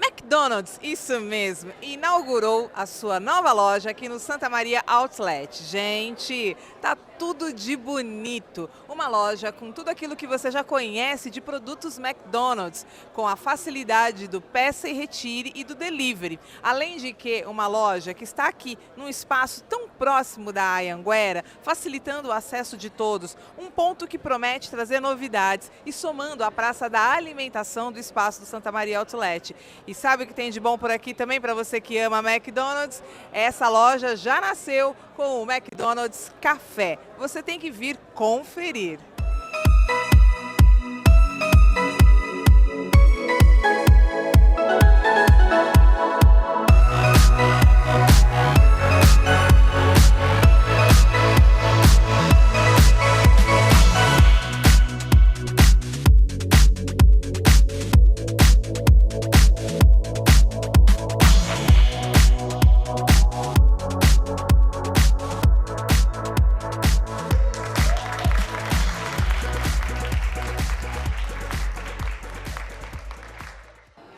McDonald's, isso mesmo, inaugurou a sua nova loja aqui no Santa Maria Outlet. Gente, tá tudo de bonito. Uma loja com tudo aquilo que você já conhece de produtos McDonald's, com a facilidade do peça e retire e do delivery. Além de que uma loja que está aqui num espaço tão próximo da Anhanguera, facilitando o acesso de todos, um ponto que promete trazer novidades e somando a praça da alimentação do espaço do Santa Maria Outlet. E sabe o que tem de bom por aqui também para você que ama McDonald's? Essa loja já nasceu com o McDonald's Café. Você tem que vir conferir.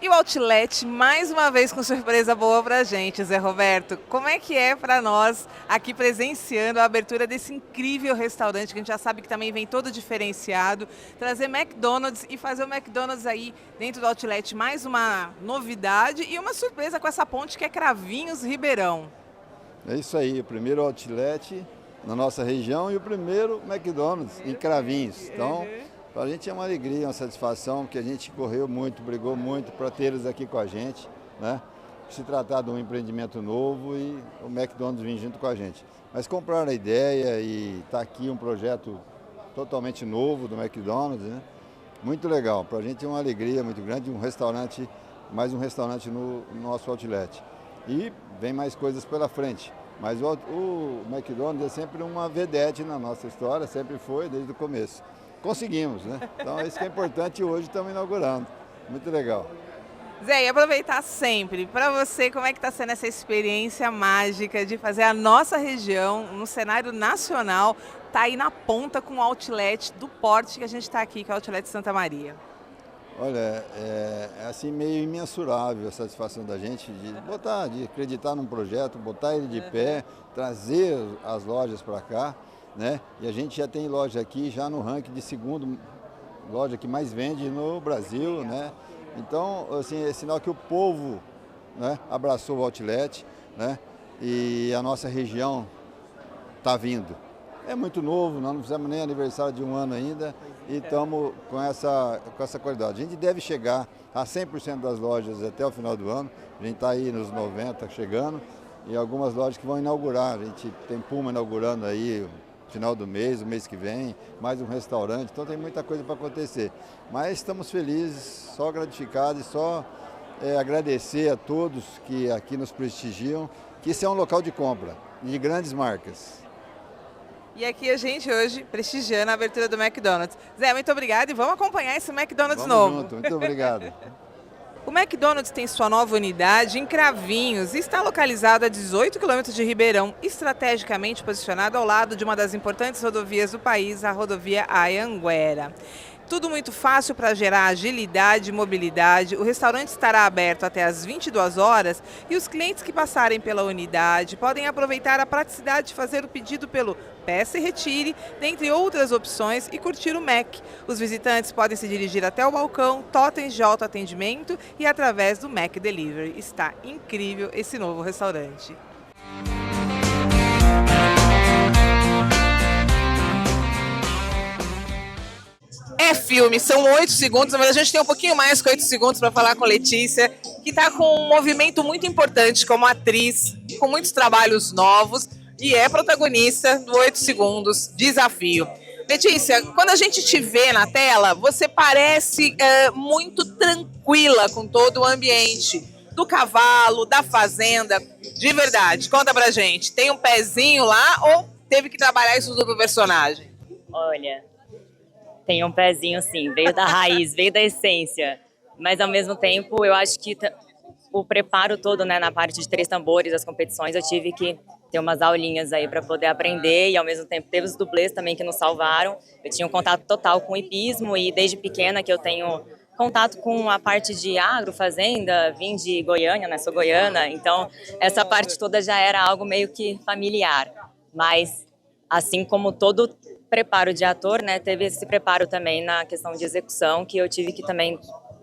E o Outlet, mais uma vez, com surpresa boa pra gente, Zé Roberto. Como é que é para nós, aqui presenciando a abertura desse incrível restaurante, que a gente já sabe que também vem todo diferenciado, trazer McDonald's e fazer o McDonald's aí dentro do Outlet, mais uma novidade e uma surpresa com essa ponte que é Cravinhos Ribeirão. É isso aí, o primeiro Outlet na nossa região e o primeiro McDonald's em Cravinhos. Então, para a gente é uma alegria, uma satisfação, porque a gente correu muito, brigou muito para ter eles aqui com a gente, né? Se tratar de um empreendimento novo e o McDonald's vir junto com a gente. Mas compraram a ideia e está aqui um projeto totalmente novo do McDonald's, né? Muito legal, para a gente é uma alegria muito grande, um restaurante, mais um restaurante no nosso Outlet. E vem mais coisas pela frente. Mas o McDonald's é sempre uma vedete na nossa história, sempre foi desde o começo. Conseguimos, né? Então isso que é importante e hoje estamos inaugurando. Muito legal. Zé, e aproveitar sempre, para você, como é que está sendo essa experiência mágica de fazer a nossa região, no cenário nacional, tá aí na ponta com o Outlet do porte que a gente está aqui, que é o Outlet Santa Maria? Olha, é assim meio imensurável a satisfação da gente de acreditar num projeto, botar ele de pé, trazer as lojas para cá, né? E a gente já tem loja aqui, já no ranking de segundo loja que mais vende no Brasil, né? Então, assim, é sinal que o povo, né, abraçou o Outlet, né? E a nossa região está vindo. É muito novo, nós não fizemos nem aniversário de um ano ainda e estamos com essa qualidade. A gente deve chegar a 100% das lojas até o final do ano, a gente está aí nos 90% chegando e algumas lojas que vão inaugurar, a gente tem Puma inaugurando aí no final do mês, o mês que vem, mais um restaurante, então tem muita coisa para acontecer. Mas estamos felizes, só gratificados e só agradecer a todos que aqui nos prestigiam, que isso é um local de compra de grandes marcas. E aqui a gente hoje prestigiando a abertura do McDonald's. Zé, muito obrigada e vamos acompanhar esse McDonald's novo. Junto, muito obrigado. O McDonald's tem sua nova unidade em Cravinhos e está localizado a 18 quilômetros de Ribeirão, estrategicamente posicionado ao lado de uma das importantes rodovias do país, a rodovia Anhanguera. Tudo muito fácil para gerar agilidade e mobilidade. O restaurante estará aberto até às 22 horas e os clientes que passarem pela unidade podem aproveitar a praticidade de fazer o pedido pelo Peça e Retire, dentre outras opções, e curtir o Mac. Os visitantes podem se dirigir até o balcão, totens de autoatendimento e através do Mac Delivery. Está incrível esse novo restaurante. É filme, são 8 segundos, mas a gente tem um pouquinho mais que 8 segundos para falar com Letícia, que está com um movimento muito importante como atriz, com muitos trabalhos novos e é protagonista do 8 segundos Desafio. Letícia, quando a gente te vê na tela, você parece muito tranquila com todo o ambiente, do cavalo, da fazenda, de verdade. Conta pra gente, tem um pezinho lá ou teve que trabalhar isso tudo pro personagem? Olha, tem um pezinho sim, veio da raiz, veio da essência, mas ao mesmo tempo eu acho que o preparo todo, né, na parte de 3 tambores, as competições, eu tive que ter umas aulinhas aí para poder aprender e ao mesmo tempo teve os dublês também que nos salvaram. Eu tinha um contato total com o hipismo e desde pequena que eu tenho contato com a parte de agro, fazenda, vim de Goiânia, né, sou goiana, então essa parte toda já era algo meio que familiar, mas assim como todo preparo de ator, né, teve esse preparo também na questão de execução, que eu tive que também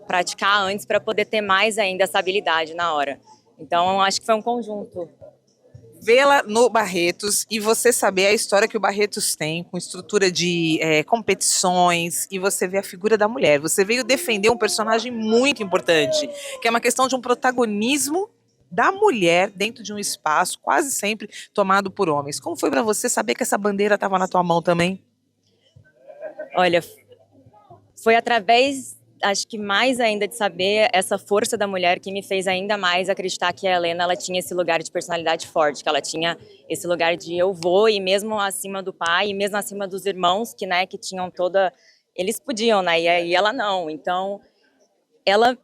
praticar antes para poder ter mais ainda essa habilidade na hora. Então, acho que foi um conjunto. Vê-la no Barretos e você saber a história que o Barretos tem, com estrutura de competições, e você vê a figura da mulher. Você veio defender um personagem muito importante, que é uma questão de um protagonismo da mulher dentro de um espaço quase sempre tomado por homens. Como foi para você saber que essa bandeira estava na tua mão também? Olha, foi através, acho que mais ainda de saber essa força da mulher que me fez ainda mais acreditar que a Helena ela tinha esse lugar de personalidade forte, que ela tinha esse lugar de eu vou, e mesmo acima do pai, e mesmo acima dos irmãos, que, né, que tinham toda... Eles podiam, né, e ela não. Então, ela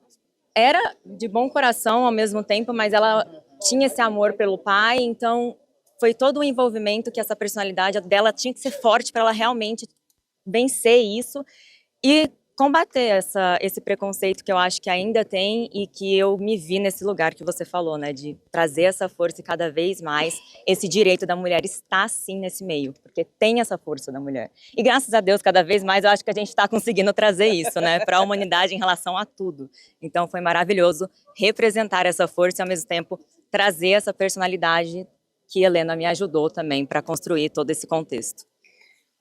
era de bom coração ao mesmo tempo, mas ela tinha esse amor pelo pai, então foi todo o envolvimento que essa personalidade dela tinha que ser forte para ela realmente vencer isso e combater esse preconceito que eu acho que ainda tem e que eu me vi nesse lugar que você falou, né, de trazer essa força e cada vez mais esse direito da mulher está sim nesse meio, porque tem essa força da mulher. E graças a Deus, cada vez mais eu acho que a gente está conseguindo trazer isso, né, para a humanidade em relação a tudo. Então foi maravilhoso representar essa força e ao mesmo tempo trazer essa personalidade que Helena me ajudou também para construir todo esse contexto.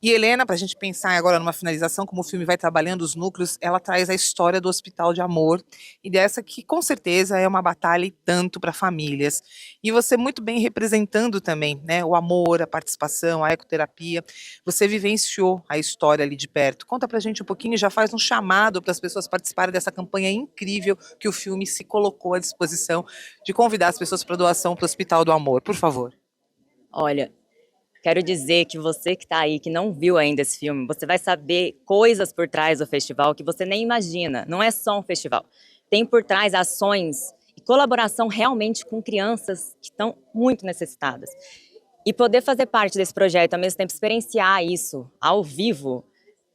E Helena, para a gente pensar agora numa finalização, como o filme vai trabalhando os núcleos, ela traz a história do Hospital de Amor, e dessa que com certeza é uma batalha e tanto para famílias. E você muito bem representando também, né, o amor, a participação, a ecoterapia. Você vivenciou a história ali de perto. Conta pra gente um pouquinho e já faz um chamado para as pessoas participarem dessa campanha incrível que o filme se colocou à disposição de convidar as pessoas para doação para o Hospital do Amor, por favor. Olha, quero dizer que você que está aí, que não viu ainda esse filme, você vai saber coisas por trás do festival que você nem imagina. Não é só um festival. Tem por trás ações e colaboração realmente com crianças que estão muito necessitadas. E poder fazer parte desse projeto, ao mesmo tempo experienciar isso ao vivo,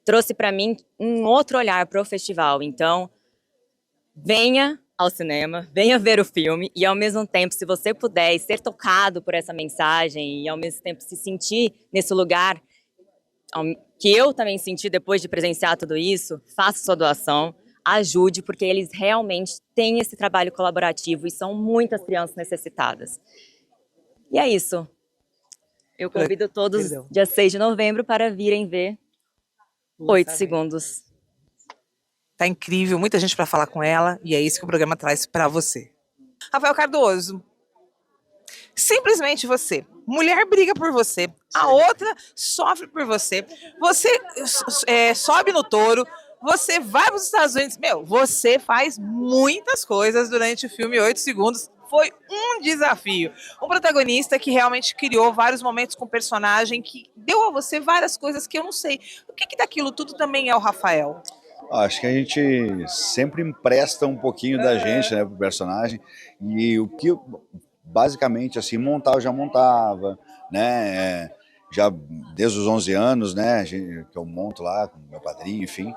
trouxe para mim um outro olhar para o festival. Então, venha ao cinema, venha ver o filme e ao mesmo tempo, se você puder e ser tocado por essa mensagem e ao mesmo tempo se sentir nesse lugar que eu também senti depois de presenciar tudo isso, faça sua doação, ajude, porque eles realmente têm esse trabalho colaborativo e são muitas crianças necessitadas. E é isso. Eu convido todos, dia 6 de novembro, para virem ver 8 segundos. Tá incrível, muita gente para falar com ela, e é isso que o programa traz para você. Rafael Cardoso, simplesmente você. Mulher briga por você, a outra sofre por você. Você sobe no touro, você vai para os Estados Unidos. Meu, você faz muitas coisas durante o filme 8 segundos. Foi um desafio. Um protagonista que realmente criou vários momentos com o personagem, que deu a você várias coisas que eu não sei. O que daquilo tudo também é o Rafael? Acho que a gente sempre empresta um pouquinho da gente, né, pro personagem, e o que basicamente assim montar eu já montava, né, já desde os 11 anos, né, que eu monto lá com meu padrinho, enfim.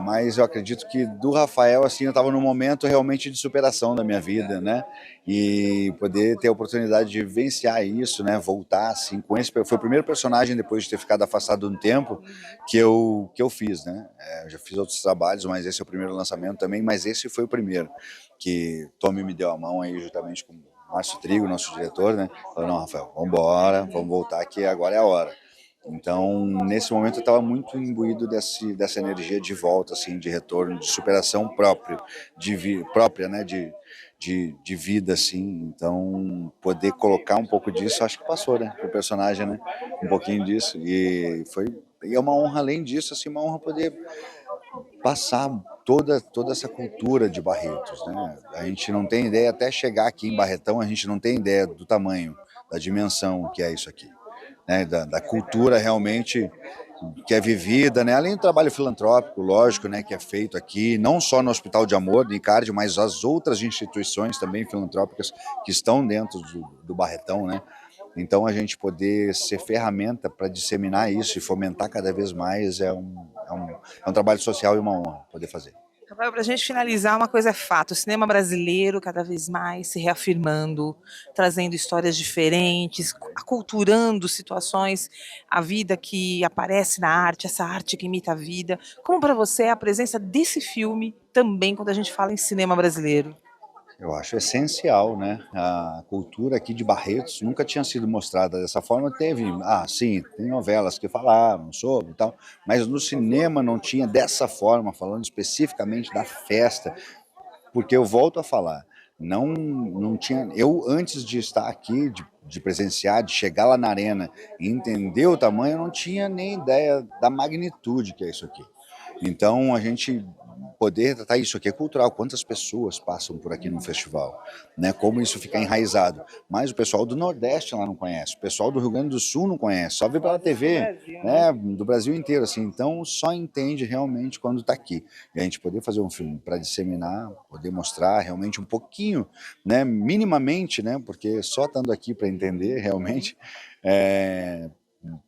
Mas eu acredito que do Rafael, assim, eu estava num momento realmente de superação da minha vida, né? E poder ter a oportunidade de vivenciar isso, né? Voltar, assim, com esse... Foi o primeiro personagem, depois de ter ficado afastado um tempo, que eu fiz, né? Eu já fiz outros trabalhos, mas esse é o primeiro lançamento também, mas esse foi o primeiro, que Tommy me deu a mão aí, juntamente com o Márcio Trigo, nosso diretor, né? Falou, não, Rafael, vamos embora, vamos voltar, que agora é a hora. Então, nesse momento eu estava muito imbuído dessa energia de volta, assim, de retorno, de superação própria, né, de vida, assim. Então, poder colocar um pouco disso, acho que passou, né, pro personagem, né, um pouquinho disso. E é uma honra, além disso, assim, uma honra poder passar toda essa cultura de Barretos, né. A gente não tem ideia, até chegar aqui em Barretão, a gente não tem ideia do tamanho, da dimensão que é isso aqui. Né, da cultura realmente que é vivida, né, além do trabalho filantrópico, lógico, né, que é feito aqui, não só no Hospital de Amor, do ICARD, mas as outras instituições também filantrópicas que estão dentro do Barretão, né. Então a gente poder ser ferramenta para disseminar isso e fomentar cada vez mais é um trabalho social e uma honra poder fazer. Rafael, para a gente finalizar, uma coisa é fato: o cinema brasileiro cada vez mais se reafirmando, trazendo histórias diferentes, aculturando situações, a vida que aparece na arte, essa arte que imita a vida. Como para você é a presença desse filme também quando a gente fala em cinema brasileiro? Eu acho essencial, né? A cultura aqui de Barretos nunca tinha sido mostrada dessa forma. Teve, sim, tem novelas que falaram sobre e tal, mas no cinema não tinha dessa forma, falando especificamente da festa, porque eu volto a falar, não tinha. Eu, antes de estar aqui, de presenciar, de chegar lá na arena e entender o tamanho, eu não tinha nem ideia da magnitude que é isso aqui. Então, a gente poder tratar isso aqui é cultural, quantas pessoas passam por aqui no festival, né? Como isso fica enraizado. Mas o pessoal do Nordeste lá não conhece, o pessoal do Rio Grande do Sul não conhece, só vê pela TV, né? Do Brasil inteiro, assim. Então, só entende realmente quando está aqui. E a gente poder fazer um filme para disseminar, poder mostrar realmente um pouquinho, né? Minimamente, né? Porque só estando aqui para entender realmente,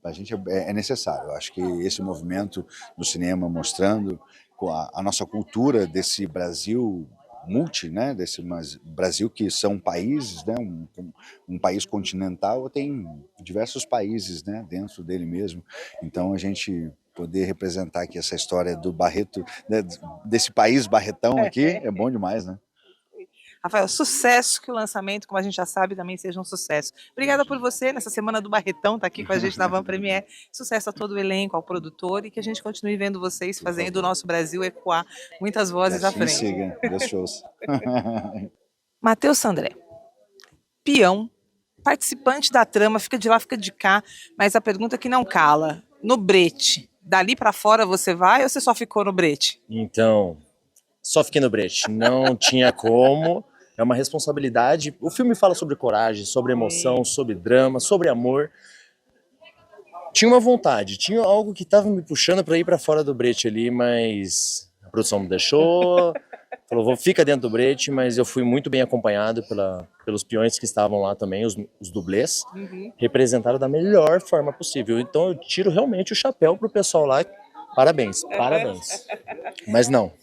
a gente é necessário. Eu acho que esse movimento do cinema mostrando a nossa cultura desse Brasil né, desse Brasil que são países, né, um país continental, tem diversos países, né, dentro dele mesmo. Então a gente poder representar aqui essa história do Barreto, né, desse país barretão aqui, é bom demais, né? Rafael, sucesso, que o lançamento, como a gente já sabe, também seja um sucesso. Obrigada por você, nessa semana do Barretão, estar aqui com a gente na Van Premier. Sucesso a todo o elenco, ao produtor, e que a gente continue vendo vocês fazendo o nosso Brasil ecoar muitas vozes à frente. Siga, Deus shows. Matheus Sandré, peão, participante da trama, fica de lá, fica de cá, mas a pergunta que não cala, no brete, dali para fora você vai ou você só ficou no brete? Então, só fiquei no brete, não tinha como. É uma responsabilidade. O filme fala sobre coragem, sobre emoção, sobre drama, sobre amor. Tinha uma vontade, tinha algo que estava me puxando para ir para fora do brete ali, mas a produção me deixou. Falou, fica dentro do brete, mas eu fui muito bem acompanhado pelos peões que estavam lá também, os dublês, representaram da melhor forma possível. Então eu tiro realmente o chapéu pro pessoal lá. Parabéns, parabéns. Mas não.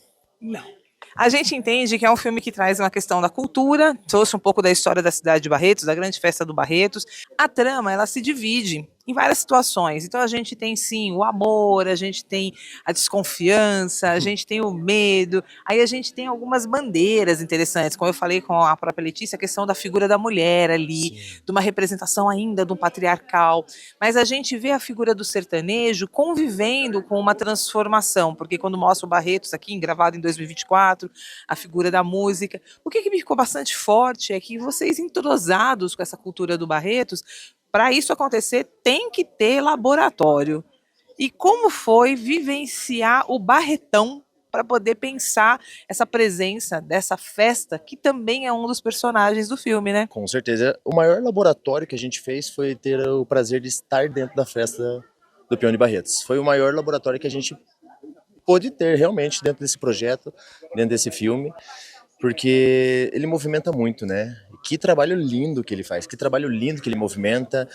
Não. A gente entende que é um filme que traz uma questão da cultura, trouxe um pouco da história da cidade de Barretos, da grande festa do Barretos. A trama, ela se divide em várias situações. Então a gente tem, sim, o amor, a gente tem a desconfiança, a gente tem o medo, aí a gente tem algumas bandeiras interessantes, como eu falei com a própria Letícia, a questão da figura da mulher ali, de uma representação ainda do patriarcal, mas a gente vê a figura do sertanejo convivendo com uma transformação, porque quando mostra o Barretos aqui, gravado em 2024, a figura da música, o que me ficou bastante forte é que vocês, entrosados com essa cultura do Barretos, para isso acontecer, tem que ter laboratório. E como foi vivenciar o Barretão para poder pensar essa presença dessa festa, que também é um dos personagens do filme, né? Com certeza. O maior laboratório que a gente fez foi ter o prazer de estar dentro da festa do Peão de Barretos. Foi o maior laboratório que a gente pôde ter realmente dentro desse projeto, dentro desse filme, porque ele movimenta muito, né? Que trabalho lindo que ele faz, que trabalho lindo que ele movimenta.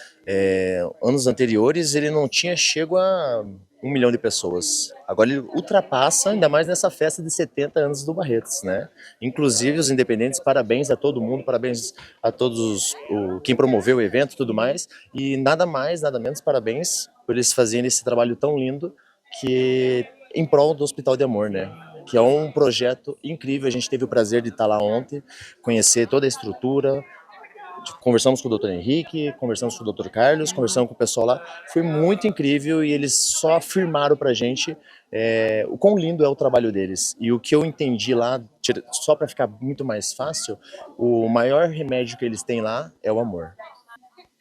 Anos anteriores ele não tinha chego a 1 milhão de pessoas. Agora ele ultrapassa, ainda mais nessa festa de 70 anos do Barretos, né? Inclusive os independentes, parabéns a todo mundo, parabéns a todos quem promoveu o evento e tudo mais. E nada mais, nada menos, parabéns por eles fazerem esse trabalho tão lindo que em prol do Hospital de Amor, né? Que é um projeto incrível. A gente teve o prazer de estar lá ontem, conhecer toda a estrutura, conversamos com o Dr. Henrique, conversamos com o Dr. Carlos, conversamos com o pessoal lá, foi muito incrível e eles só afirmaram pra gente o quão lindo é o trabalho deles. E o que eu entendi lá, só para ficar muito mais fácil, o maior remédio que eles têm lá é o amor.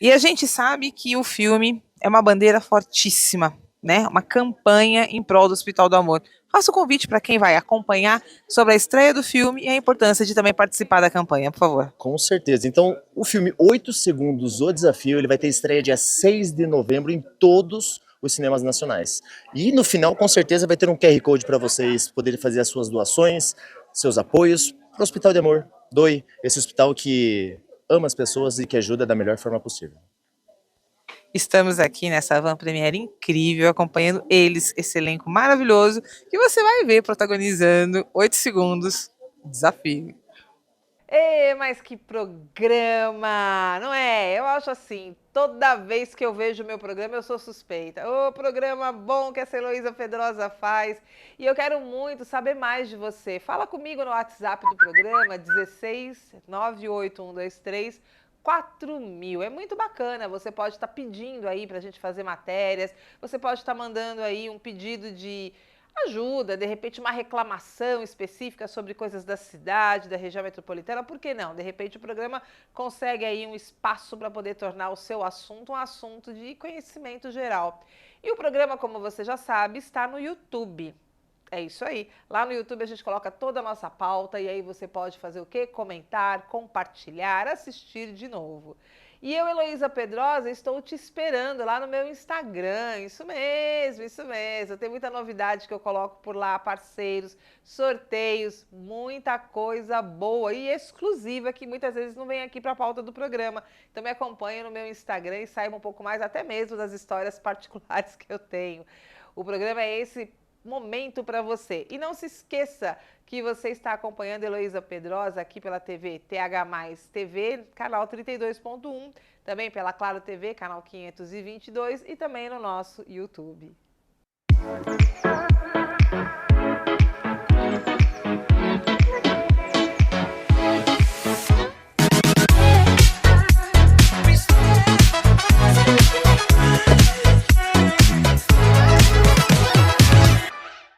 E a gente sabe que o filme é uma bandeira fortíssima, né? Uma campanha em prol do Hospital do Amor. Faça o convite para quem vai acompanhar sobre a estreia do filme e a importância de também participar da campanha, por favor. Com certeza. Então, o filme 8 Segundos, O Desafio, ele vai ter estreia dia 6 de novembro em todos os cinemas nacionais. E no final, com certeza, vai ter um QR Code para vocês poderem fazer as suas doações, seus apoios para o Hospital de Amor. Doe, esse hospital que ama as pessoas e que ajuda da melhor forma possível. Estamos aqui nessa van premiere incrível, acompanhando eles, esse elenco maravilhoso, que você vai ver protagonizando 8 segundos desafio. Mas que programa, não é? Eu acho assim, toda vez que eu vejo o meu programa, eu sou suspeita. Ô, programa bom que essa Heloísa Pedrosa faz. E eu quero muito saber mais de você. Fala comigo no WhatsApp do programa, 16 98123 4000. É muito bacana, você pode estar pedindo aí pra gente fazer matérias, você pode estar mandando aí um pedido de ajuda, de repente uma reclamação específica sobre coisas da cidade, da região metropolitana, por que não? De repente o programa consegue aí um espaço para poder tornar o seu assunto um assunto de conhecimento geral. E o programa, como você já sabe, está no YouTube. É isso aí. Lá no YouTube a gente coloca toda a nossa pauta e aí você pode fazer o quê? Comentar, compartilhar, assistir de novo. E eu, Heloísa Pedrosa, estou te esperando lá no meu Instagram. Isso mesmo, isso mesmo. Tem muita novidade que eu coloco por lá, parceiros, sorteios, muita coisa boa e exclusiva que muitas vezes não vem aqui para a pauta do programa. Então me acompanhe no meu Instagram e saiba um pouco mais até mesmo das histórias particulares que eu tenho. O programa é esse momento para você. E não se esqueça que você está acompanhando Heloísa Pedrosa aqui pela TV TH+, TV, canal 32.1, também pela Claro TV, canal 522 e também no nosso YouTube.